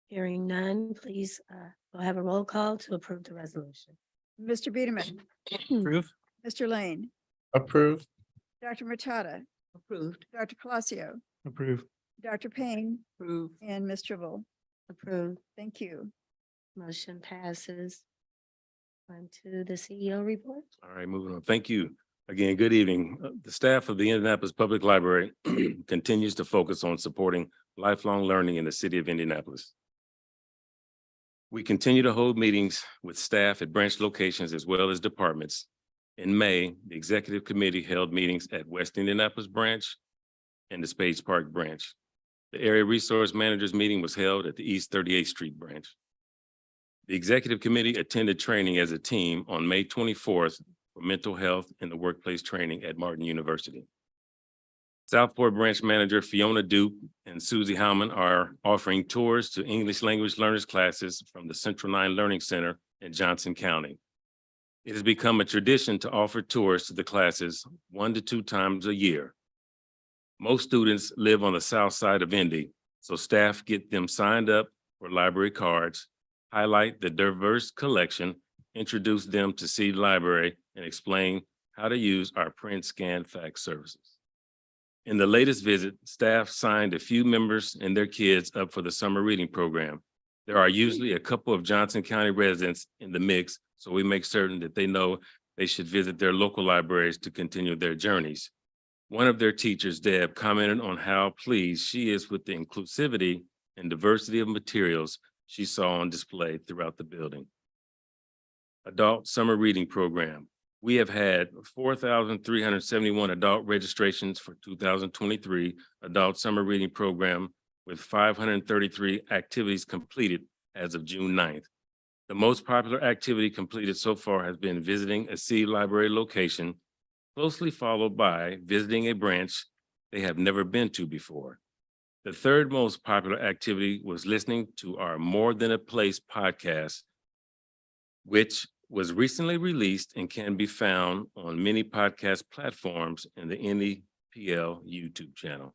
Hearing none, please, we'll have a roll call to approve the resolution. Mr. Biederman, Approve? Mr. Lane, Approved, Dr. Matata. Approved. Dr. Palacio, Approve. Dr. Payne. Approved. And Ms. Tribble. Approved. Thank you. Motion passes. On to the CEO report. All right, moving on. Thank you. Again, good evening. The staff of the Indianapolis Public Library continues to focus on supporting lifelong learning in the city of Indianapolis. We continue to hold meetings with staff at branch locations as well as departments. In May, the executive committee held meetings at West Indianapolis branch and the Spades Park branch. The area resource managers meeting was held at the East 38th Street branch. The executive committee attended training as a team on May 24th for mental health in the workplace training at Martin University. Southport branch manager Fiona Duke and Susie Howman are offering tours to English language learners classes from the Central 9 Learning Center in Johnson County. It has become a tradition to offer tours to the classes 1 to 2 times a year. Most students live on the south side of Indy, so staff get them signed up for library cards, highlight the diverse collection, introduce them to Seed Library, and explain how to use our print scan fax services. In the latest visit, staff signed a few members and their kids up for the summer reading program. There are usually a couple of Johnson County residents in the mix, so we make certain that they know they should visit their local libraries to continue their journeys. One of their teachers, Deb, commented on how pleased she is with the inclusivity and diversity of materials she saw on display throughout the building. Adult Summer Reading Program. We have had 4,371 adult registrations for 2023 Adult Summer Reading Program with 533 activities completed as of June 9th. The most popular activity completed so far has been visiting a Seed Library location, closely followed by visiting a branch they have never been to before. The third most popular activity was listening to our More Than a Place podcast, which was recently released and can be found on many podcast platforms and the NEPL YouTube channel.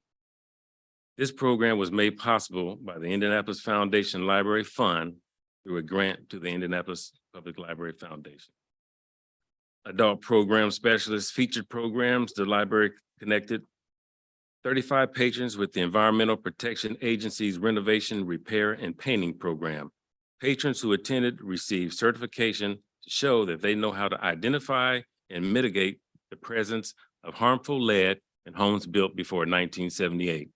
This program was made possible by the Indianapolis Foundation Library Fund through a grant to the Indianapolis Public Library Foundation. Adult program specialists featured programs. The library connected 35 patrons with the Environmental Protection Agency's Renovation, Repair, and Painting Program. Patrons who attended received certification to show that they know how to identify and mitigate the presence of harmful lead in homes built before 1978.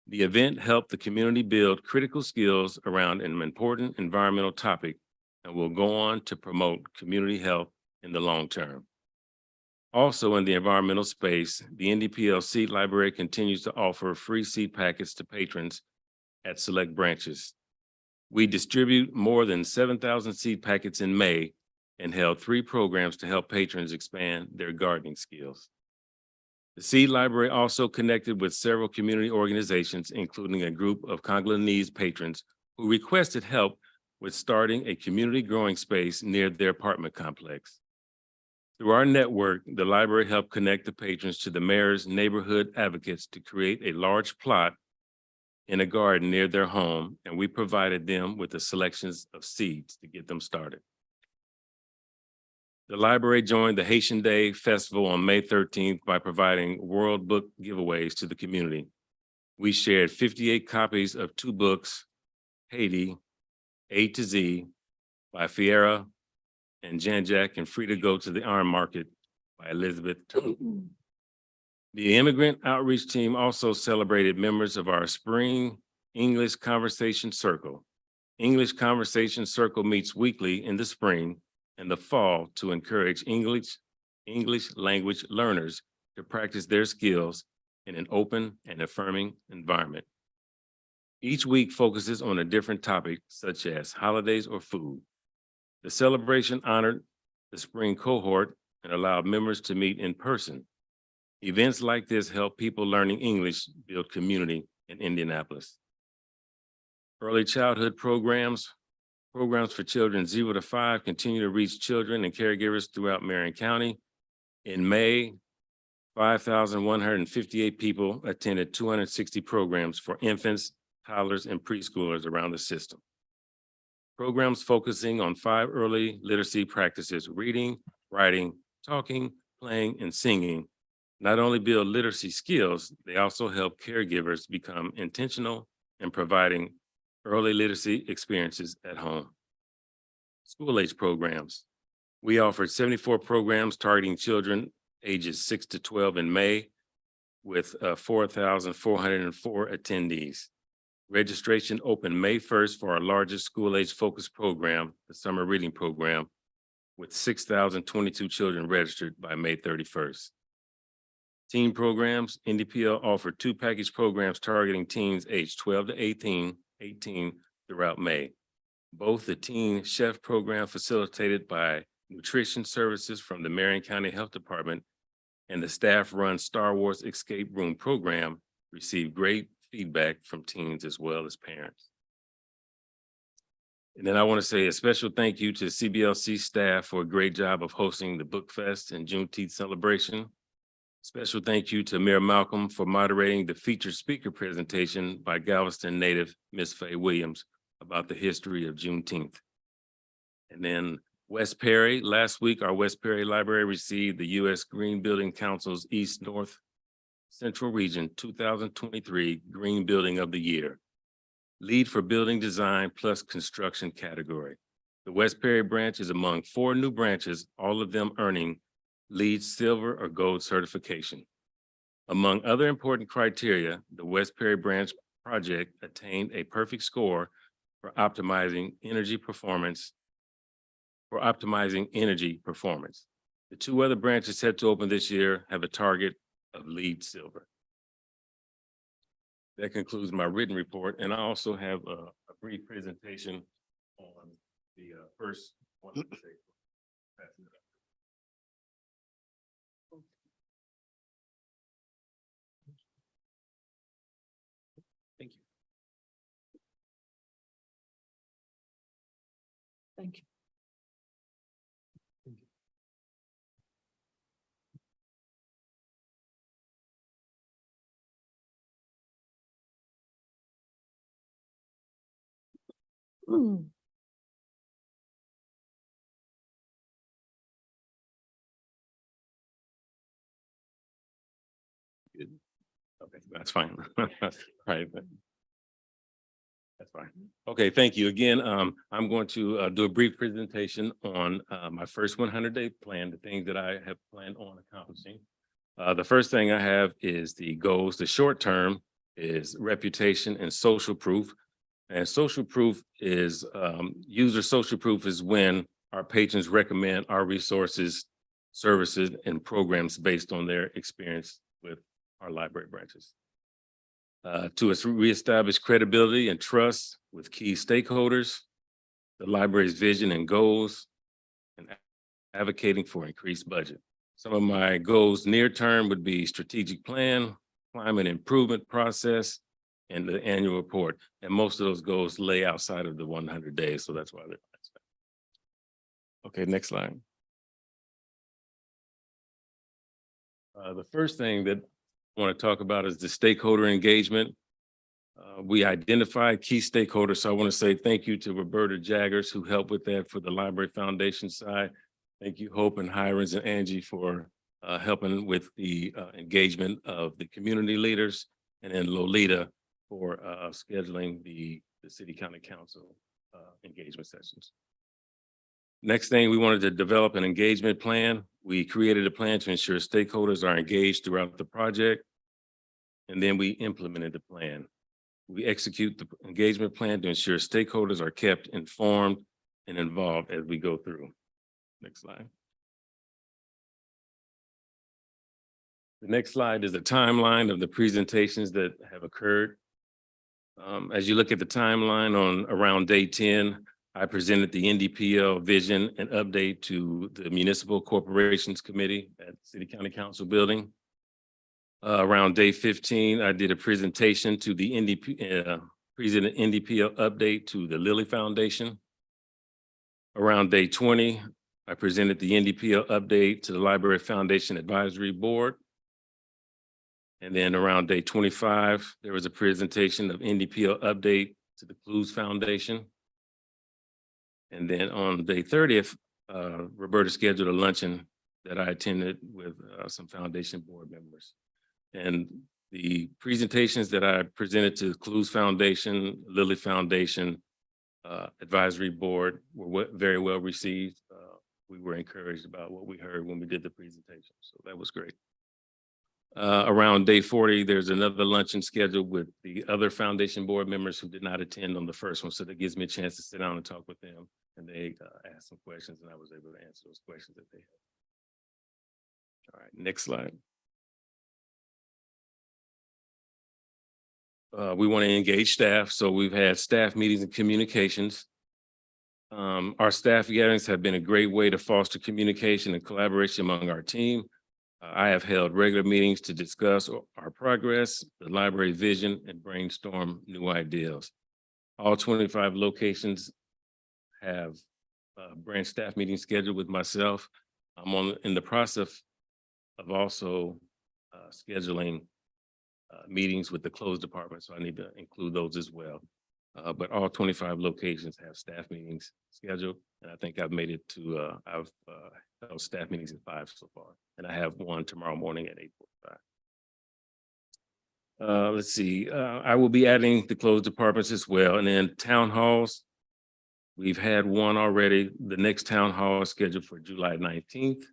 The event helped the community build critical skills around an important environmental topic and will go on to promote community health in the long term. Also in the environmental space, the NDPL Seed Library continues to offer free seed packets to patrons at select branches. We distribute more than 7,000 seed packets in May and held 3 programs to help patrons expand their gardening skills. The Seed Library also connected with several community organizations, including a group of Congolese patrons who requested help with starting a community growing space near their apartment complex. Through our network, the library helped connect the patrons to the mayor's neighborhood advocates to create a large plot in a garden near their home, and we provided them with the selections of seeds to get them started. The library joined the Haitian Day Festival on May 13th by providing World Book giveaways to the community. We shared 58 copies of 2 books, Haiti, A to Z, by Fiera and Jan-Jack and Free to Go to the Iron Market by Elizabeth Tone. The Immigrant Outreach Team also celebrated members of our Spring English Conversation Circle. English Conversation Circle meets weekly in the spring and the fall to encourage English language learners to practice their skills in an open and affirming environment. Each week focuses on a different topic, such as holidays or food. The celebration honored the spring cohort and allowed members to meet in person. Events like this help people learning English build community in Indianapolis. Early childhood programs for children 0 to 5 continue to reach children and caregivers throughout Marion County. In May, 5,158 people attended 260 programs for infants, toddlers, and preschoolers around the system. Programs focusing on 5 early literacy practices: reading, writing, talking, playing, and singing not only build literacy skills, they also help caregivers become intentional in providing early literacy experiences at home. School-age programs. We offered 74 programs targeting children ages 6 to 12 in May with 4,404 attendees. Registration opened May 1st for our largest school-age focus program, the Summer Reading Program, with 6,022 children registered by May 31st. Teen programs, NDPL offered 2 package programs targeting teens aged 12 to 18 throughout May. Both the Teen Chef Program facilitated by Nutrition Services from the Marion County Health Department and the staff-run Star Wars Escape Room Program received great feedback from teens as well as parents. And then I want to say a special thank you to CBLC staff for a great job of hosting the Book Fest and Juneteenth celebration. Special thank you to Mayor Malcolm for moderating the featured speaker presentation by Galveston native Miss Faye Williams about the history of Juneteenth. And then West Perry, last week, our West Perry Library received the U.S. Green Building Council's East North Central Region 2023 Green Building of the Year, Lead for Building Design plus Construction category. The West Perry branch is among 4 new branches, all of them earning LEED Silver or Gold certification. Among other important criteria, the West Perry branch project attained a perfect score for optimizing energy performance. The 2 other branches set to open this year have a target of LEED silver. That concludes my written report, and I also have a brief presentation on the first one. Thank you. Thank you. Good. Okay, that's fine. Right. That's fine. Okay, thank you again. I'm going to do a brief presentation on my first 100-day plan, the things that I have planned on accomplishing. The first thing I have is the goals. The short term is reputation and social proof. And social proof is user social proof is when our patrons recommend our resources, services, and programs based on their experience with our library branches. To reestablish credibility and trust with key stakeholders, the library's vision and goals, and advocating for increased budget. Some of my goals near term would be strategic plan, climate improvement process, and the annual report. And most of those goals lay outside of the 100 days, so that's why they're. Okay, next slide. The first thing that I want to talk about is the stakeholder engagement. We identified key stakeholders, so I want to say thank you to Roberta Jaggers, who helped with that for the Library Foundation side. Thank you, Hope and Hirons and Angie, for helping with the engagement of the community leaders, and then Lolita for scheduling the City County Council engagement sessions. Next thing, we wanted to develop an engagement plan. We created a plan to ensure stakeholders are engaged throughout the project. And then we implemented the plan. We execute the engagement plan to ensure stakeholders are kept informed and involved as we go through. Next slide. The next slide is a timeline of the presentations that have occurred. As you look at the timeline, on around day 10, I presented the NDPL vision and update to the Municipal Corporations Committee at City County Council Building. Around day 15, I did a presentation to the NDPL update to the Lilly Foundation. Around day 20, I presented the NDPL update to the Library Foundation Advisory Board. And then around day 25, there was a presentation of NDPL update to the Clues Foundation. And then on day 30th, Roberta scheduled a luncheon that I attended with some foundation board members. And the presentations that I presented to Clues Foundation, Lilly Foundation, Advisory Board were very well received. We were encouraged about what we heard when we did the presentation, so that was great. Around day 40, there's another luncheon scheduled with the other foundation board members who did not attend on the first one, so that gives me a chance to sit down and talk with them. And they asked some questions, and I was able to answer those questions that they had. All right, next slide. We want to engage staff, so we've had staff meetings and communications. Our staff gatherings have been a great way to foster communication and collaboration among our team. I have held regular meetings to discuss our progress, the library vision, and brainstorm new ideas. All 25 locations have branch staff meetings scheduled with myself. I'm in the process of also scheduling meetings with the closed department, so I need to include those as well. But all 25 locations have staff meetings scheduled, and I think I've made it to, I've held staff meetings at 5 so far, and I have one tomorrow morning at 8:45. Let's see, I will be adding the closed departments as well, and then town halls. We've had one already. The next town hall is scheduled for July 19th,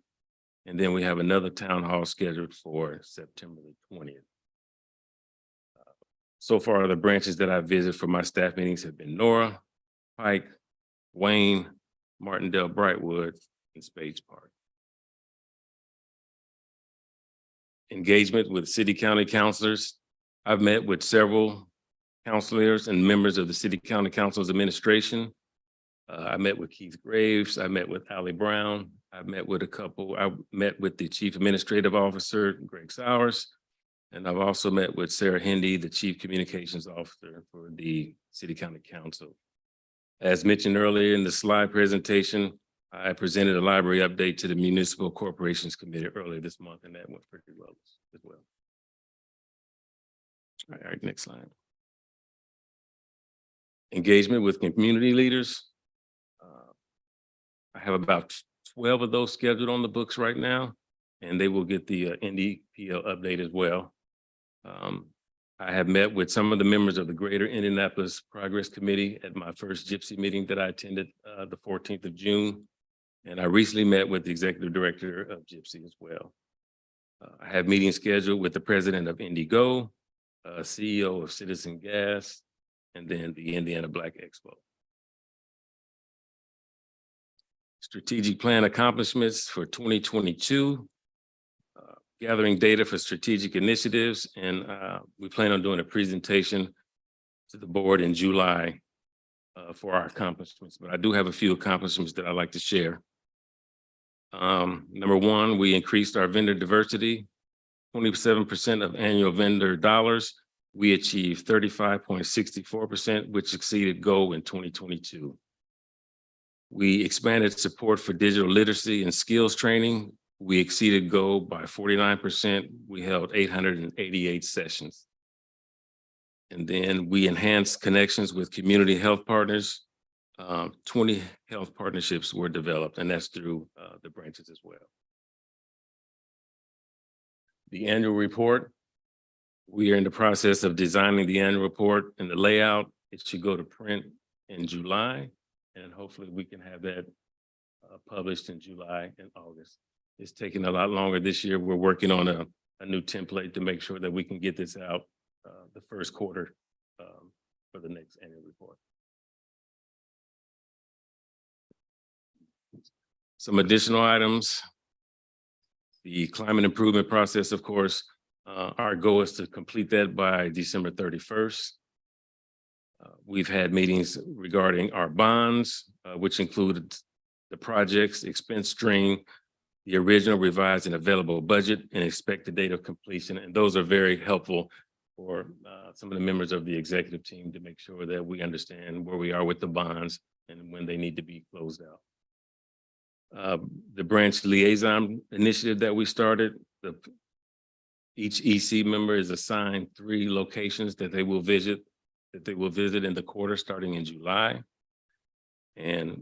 and then we have another town hall scheduled for September the 20th. So far, the branches that I visited for my staff meetings have been Nora, Pike, Wayne, Martindale, Brightwood, and Spades Park. engagement with city county councilors. I've met with several counselors and members of the city county council's administration. I met with Keith Graves. I met with Ally Brown. I met with the chief administrative officer, Greg Sowers. And I've also met with Sarah Hendy, the chief communications officer for the city county council. As mentioned earlier in the slide presentation, I presented a library update to the Municipal Corporations Committee earlier this month, and that went pretty well as well. All right, next slide. Engagement with community leaders. I have about 12 of those scheduled on the books right now, and they will get the NDPL update as well. I have met with some of the members of the Greater Indianapolis Progress Committee at my first Gypsy meeting that I attended the 14th of June. And I recently met with the executive director of Gypsy as well. I have meetings scheduled with the president of Indigo, CEO of Citizen Gas, and then the Indiana Black Expo. Strategic plan accomplishments for 2022. Gathering data for strategic initiatives, and we plan on doing a presentation to the board in July for our accomplishments. But I do have a few accomplishments that I'd like to share. Number one, we increased our vendor diversity, 27% of annual vendor dollars. We achieved 35.64%, which exceeded goal in 2022. We expanded support for digital literacy and skills training. We exceeded goal by 49%. We held 888 sessions. And then we enhanced connections with community health partners. 20 health partnerships were developed, and that's through the branches as well. The annual report, we are in the process of designing the annual report and the layout. It should go to print in July, and hopefully we can have that published in July and August. It's taking a lot longer this year. We're working on a new template to make sure that we can get this out the first quarter for the next annual report. Some additional items. The climate improvement process, of course, our goal is to complete that by December 31st. We've had meetings regarding our bonds, which included the project's expense stream, the original revised and available budget, and expected date of completion. And those are very helpful for some of the members of the executive team to make sure that we understand where we are with the bonds and when they need to be closed out. The branch liaison initiative that we started, each EC member is assigned 3 locations that they will visit in the quarter starting in July. And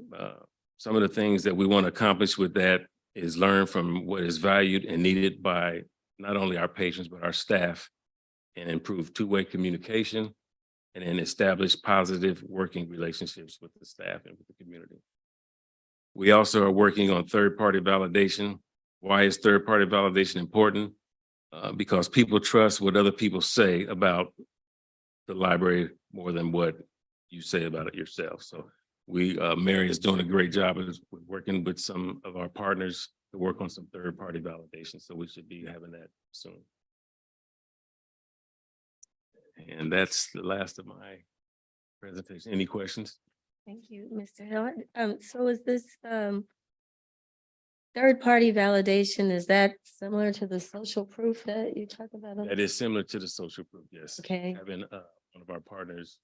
some of the things that we want to accomplish with that is learn from what is valued and needed by not only our patients, but our staff, and improve two-way communication, and then establish positive working relationships with the staff and with the community. We also are working on third-party validation. Why is third-party validation important? Because people trust what other people say about the library more than what you say about it yourself. So Mary is doing a great job of working with some of our partners to work on some third-party validation. So we should be having that soon. And that's the last of my presentation. Any questions? Thank you, Mr. Hill. So is this third-party validation, is that similar to the social proof that you talk about? That is similar to the social proof, yes. Okay. Having one of our partners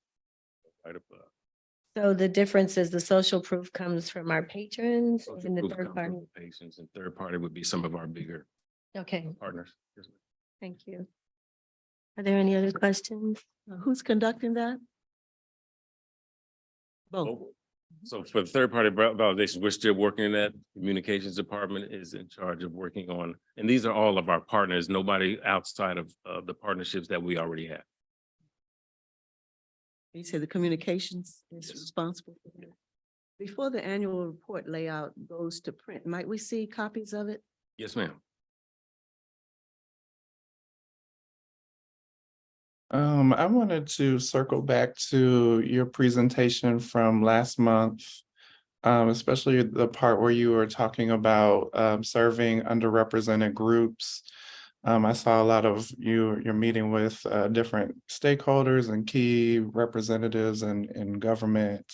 write up. So the difference is the social proof comes from our patrons Social and the proof third comes party. from the patients, and third party would be some of our bigger Okay, partners. Yes, ma'am. thank you. Are there any other questions? Who's conducting that? Both. So for the third-party validation, we're still working in that. Communications department is in charge of working on, and these are all of our partners, nobody outside of the partnerships that we already have. You say the communications is responsible for that. Before the annual report layout goes to print, might we see copies of it? Yes, ma'am. I wanted to circle back to your presentation from last month, especially the part where you were talking about serving underrepresented groups. I saw a lot of you're meeting with different stakeholders and key representatives in government.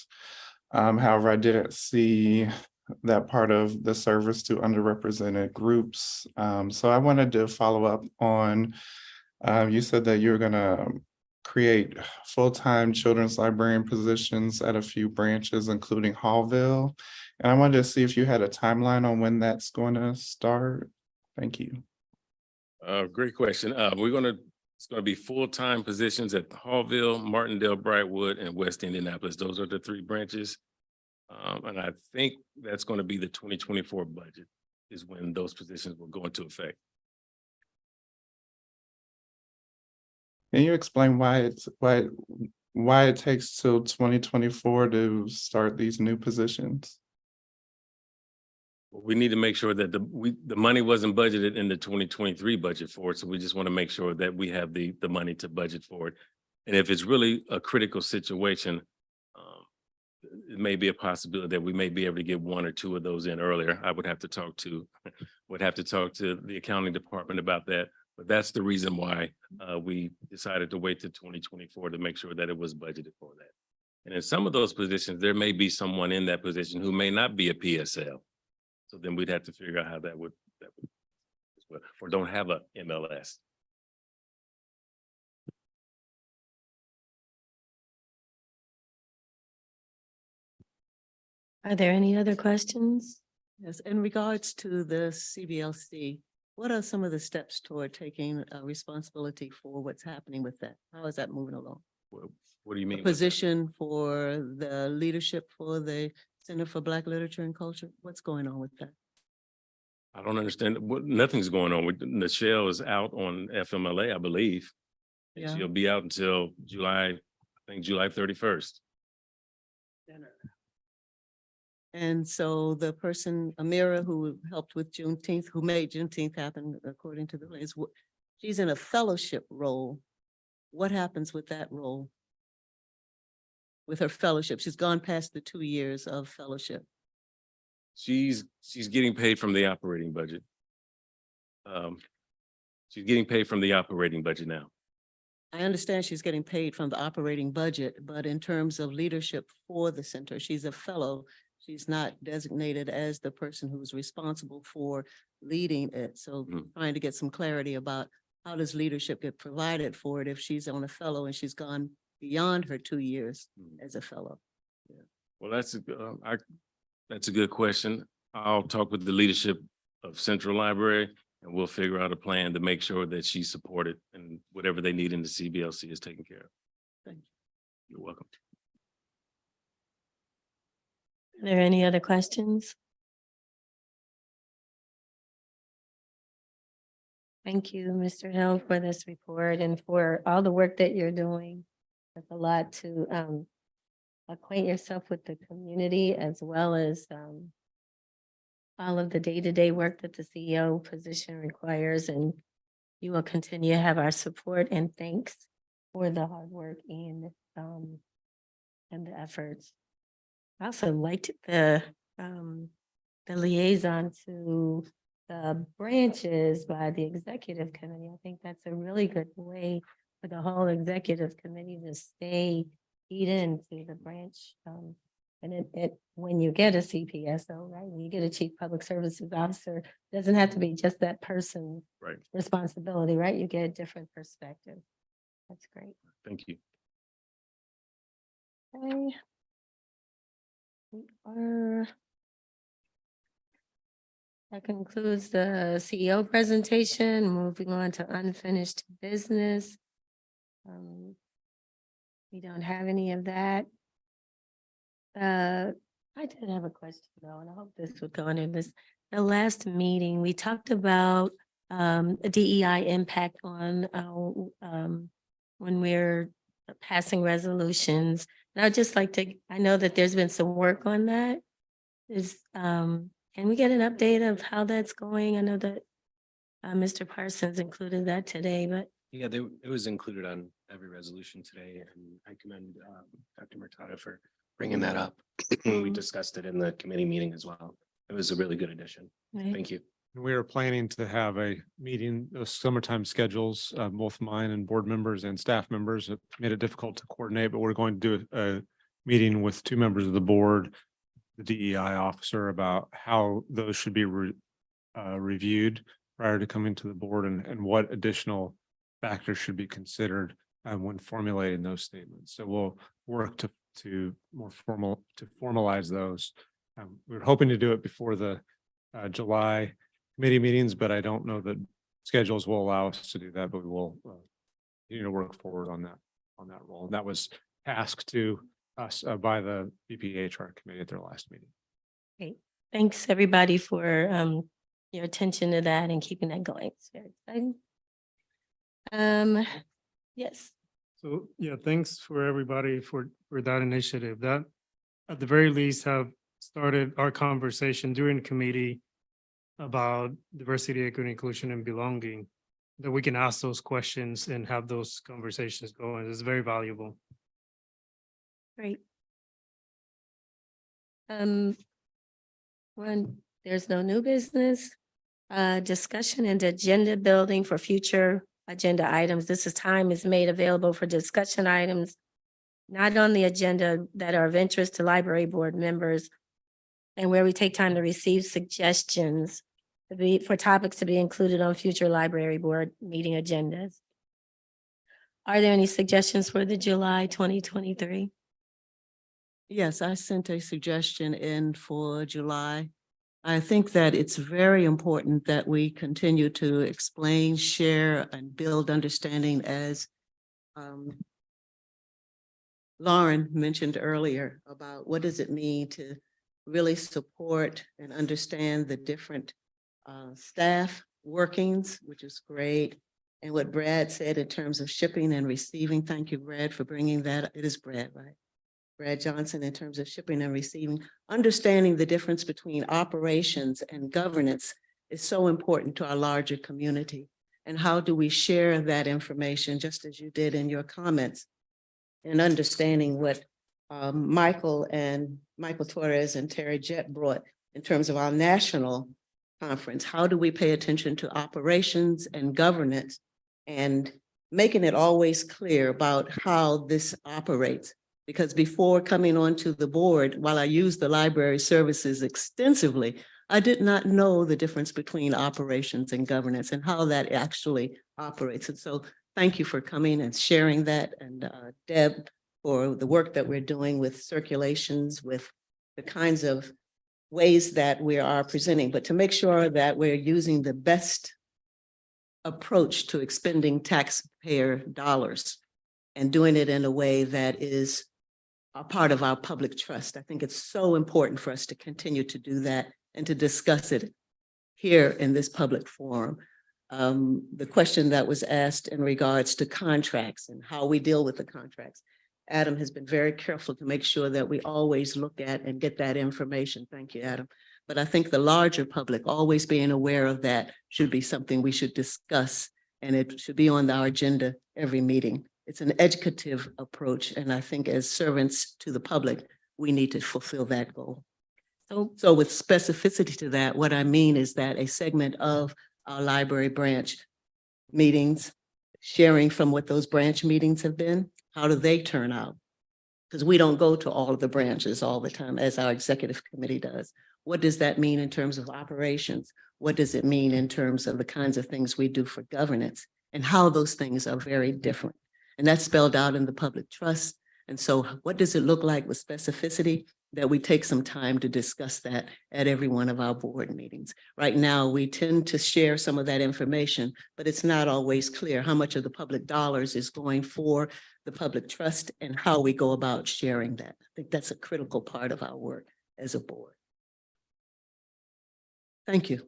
However, I didn't see that part of the service to underrepresented groups. So I wanted to follow up on, you said that you're gonna create full-time children's librarian positions at a few branches, including Hallville. And I wanted to see if you had a timeline on when that's going to start. Thank you. Great question. It's gonna be full-time positions at Hallville, Martindale, Brightwood, and West Indianapolis. Those are the 3 branches. And I think that's gonna be the 2024 budget is when those positions will go into effect. Can you explain why it takes till 2024 to start these new positions? We need to make sure that the money wasn't budgeted in the 2023 budget for it, so we just want to make sure that we have the money to budget for it. And if it's really a critical situation, it may be a possibility that we may be able to get 1 or 2 of those in earlier. I would have to talk to the accounting department about that. But that's the reason why we decided to wait to 2024 to make sure that it was budgeted for that. And in some of those positions, there may be someone in that position who may not be a PSL. So then we'd have to figure out how that would or don't have a MLS. Are there any other questions? Yes, in regards to the CBLC, what are some of the steps toward taking responsibility for what's happening with that? How is that moving along? What do you mean? with that? Position for the leadership for the Center for Black Literature and Culture? What's going on with that? I don't understand. Nothing's going on. Michelle is out on FMLA, I believe. And Yeah. she'll be out until July 31st. And so the person, Amira, who helped with Juneteenth, who made Juneteenth happen according to the plans, she's in a fellowship role. What happens with that role? With her fellowship, she's gone past the 2 years of fellowship. She's getting paid from the operating budget. She's getting paid from the operating budget now. I understand she's getting paid from the operating budget, but in terms of leadership for the center, she's a fellow. She's not designated as the person who's responsible for leading it. So trying to get some clarity about how does leadership get provided for it if she's on a fellow and she's gone beyond her 2 years as a fellow. Well, that's a good question. I'll talk with the leadership of Central Library and we'll figure out a plan to make sure that she's supported and whatever they need in the CBLC is taken care of. Thank you. You're welcome. Are there any other questions? Thank you, Mr. Hill, for this report and for all the work that you're doing. It's a lot to acquaint yourself with the community as well as all of the day-to-day work that the CEO position requires. And you will continue to have our support and thanks for the hard work and the efforts. I also liked the liaison to the branches by the executive committee. I think that's a really good way for the whole executive committee to stay keyed into the branch. And when you get a CPSO, right, when you get a chief public services officer, it doesn't have to be just that person's responsibility, right? You get a different perspective. That's great. Thank you. Okay. That concludes the CEO presentation. Moving on to unfinished business. We don't have any of that. I did have a question though, and I hope this would go into this. The last meeting, we talked about a DEI impact on when we're passing resolutions. And I'd just like to, I know that there's been some work on that. Can we get an update of how that's going? I know that Mr. Parsons included that today, but Yeah, it was included on every resolution today, and I commend Dr. Murtada for bringing that up. We discussed it in the committee meeting as well. It was a really good addition. Right. Thank you. And we are planning to have a meeting, summertime schedules, both mine and board members and staff members. It made it difficult to coordinate, but we're going to do a meeting with 2 members of the board, the DEI officer, about how those should be reviewed prior to coming to the board, and what additional factors should be considered when formulating those statements. So we'll work to formalize those. We're hoping to do it before the July committee meetings, but I don't know that schedules will allow us to do that, but we will work forward on that role. And that was tasked to us by the BPHR committee at their last meeting. Great. Thanks, everybody, for your attention to that and keeping that going. It's very exciting. Yes. So, yeah, thanks for everybody for that initiative. That, at the very least, have started our conversation during the committee about diversity, equity, inclusion, and belonging, that we can ask those questions and have those conversations going. It's very valuable. Great. When there's no new business, discussion and agenda building for future agenda items. This time is made available for discussion items not on the agenda that are of interest to library board members, and where we take time to receive suggestions for topics to be included on future library board meeting agendas. Are there any suggestions for the July 2023? Yes, I sent a suggestion in for July. I think that it's very important that we continue to explain, share, and build understanding, as Lauren mentioned earlier, about what does it mean to really support and understand the different staff workings, which is great. And what Brad said in terms of shipping and receiving. Thank you, Brad, for bringing that. It is Brad, right? Brad Johnson, in terms of shipping and receiving. Understanding the difference between operations and governance is so important to our larger community. And how do we share that information, just as you did in your comments, and understanding what Michael Torres and Terry Jett brought in terms of our national conference. How do we pay attention to operations and governance, and making it always clear about how this operates? Because before coming onto the board, while I used the library services extensively, I did not know the difference between operations and governance and how that actually operates. And so thank you for coming and sharing that, and Deb, for the work that we're doing with circulations, with the kinds of ways that we are presenting, but to make sure that we're using the best approach to expending taxpayer dollars and doing it in a way that is a part of our public trust. I think it's so important for us to continue to do that and to discuss it here in this public forum. The question that was asked in regards to contracts and how we deal with the contracts. Adam has been very careful to make sure that we always look at and get that information. Thank you, Adam. But I think the larger public, always being aware of that, should be something we should discuss, and it should be on our agenda every meeting. It's an educative approach, and I think as servants to the public, we need to fulfill that goal. So with specificity to that, what I mean is that a segment of our library branch meetings, sharing from what those branch meetings have been, how do they turn out? Because we don't go to all of the branches all the time, as our executive committee does. What does that mean in terms of operations? What does it mean in terms of the kinds of things we do for governance, and how those things are very different? And that's spelled out in the public trust. And so what does it look like with specificity? That we take some time to discuss that at every one of our board meetings. Right now, we tend to share some of that information, but it's not always clear how much of the public dollars is going for the public trust and how we go about sharing that. I think that's a critical part of our work as a board. Thank you.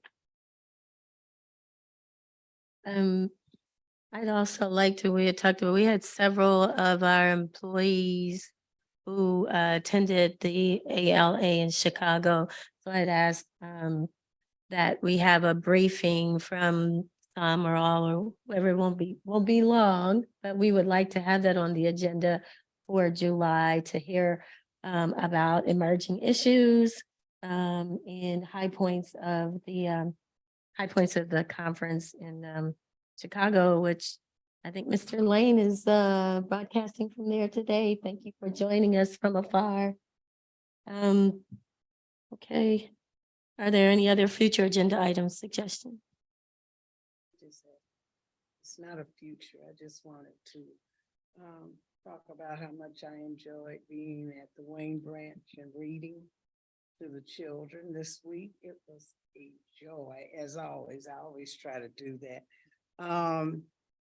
I'd also like to, we had several of our employees who attended the ALA in Chicago. So I'd ask that we have a briefing from some or all, or whoever. It won't be long, but we would like to have that on the agenda for July to hear about emerging issues and high points of the high points of the conference in Chicago, which I think Mr. Lane is broadcasting from there today. Thank you for joining us from afar. Okay. Are there any other future agenda items suggestions? It's not a future. I just wanted to talk about how much I enjoyed being at the Wayne Branch and reading to the children this week. It was a joy, as always. I always try to do that.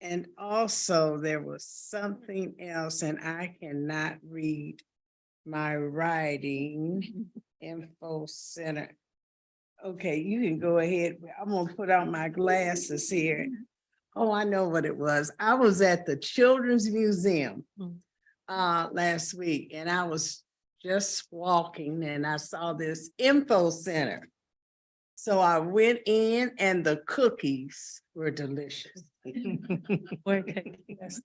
And also there was something else, and I cannot read my writing. Info Center. Okay, you can go ahead. I'm gonna put out my glasses here. Oh, I know what it was. I was at the Children's Museum last week, and I was just walking and I saw this info center. So I went in and the cookies were delicious. Where was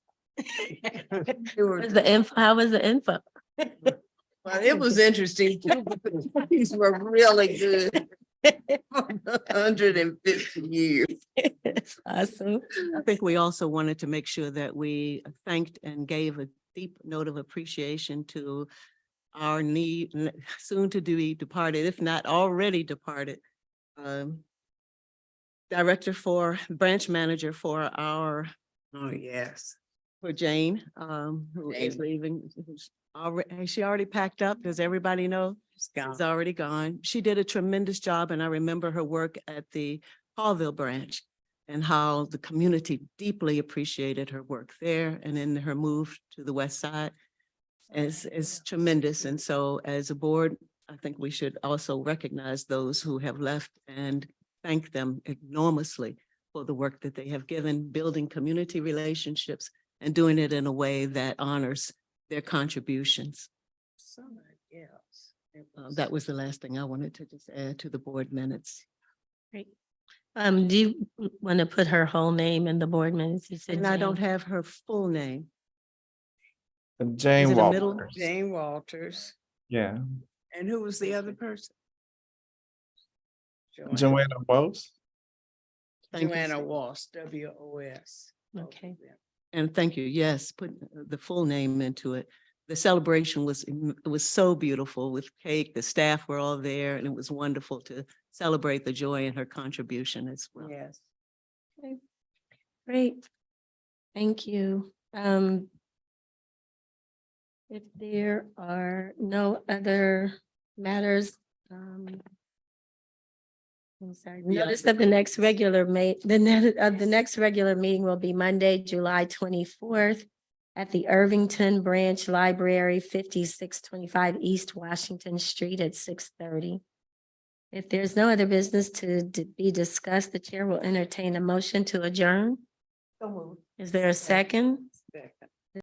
the info? How was the info? But it was interesting too, because the cookies were really good. 150 years. Awesome. I think we also wanted to make sure that we thanked and gave a deep note of appreciation to our soon to be departed, if not already departed, branch manager for our, Oh, yes. for Jane, who is leaving. Has she already packed up? Does everybody know? She's already gone. She did a tremendous job, and I remember her work at the Hallville branch and how the community deeply appreciated her work there, and then her move to the west side is tremendous. And so as a board, I think we should also recognize those who have left and thank them enormously for the work that they have given, building community relationships and doing it in a way that honors their contributions. Yes. That was the last thing I wanted to just add to the board minutes. Great. Do you want to put her whole name in the board minutes? You said And I Jane. don't have her full name. Jane it a middle? Walters. Jane Walters. Yeah. And who was the other person? Joanna Wos. Thank you. Joanna Woss, W-O-S. Okay. And thank you. Yes, put the full name into it. The celebration was so beautiful with cake. The staff were all there, and it was wonderful to celebrate the joy and her contribution as well. Yes. Okay. Great. Thank you. If there are no other matters, I'm sorry, notice that the next regular the next regular meeting will be Monday, July 24th at the Irvington Branch Library, 5625 East Washington Street at 6:30. If there's no other business to be discussed, the chair will entertain a motion to adjourn. Is there a second?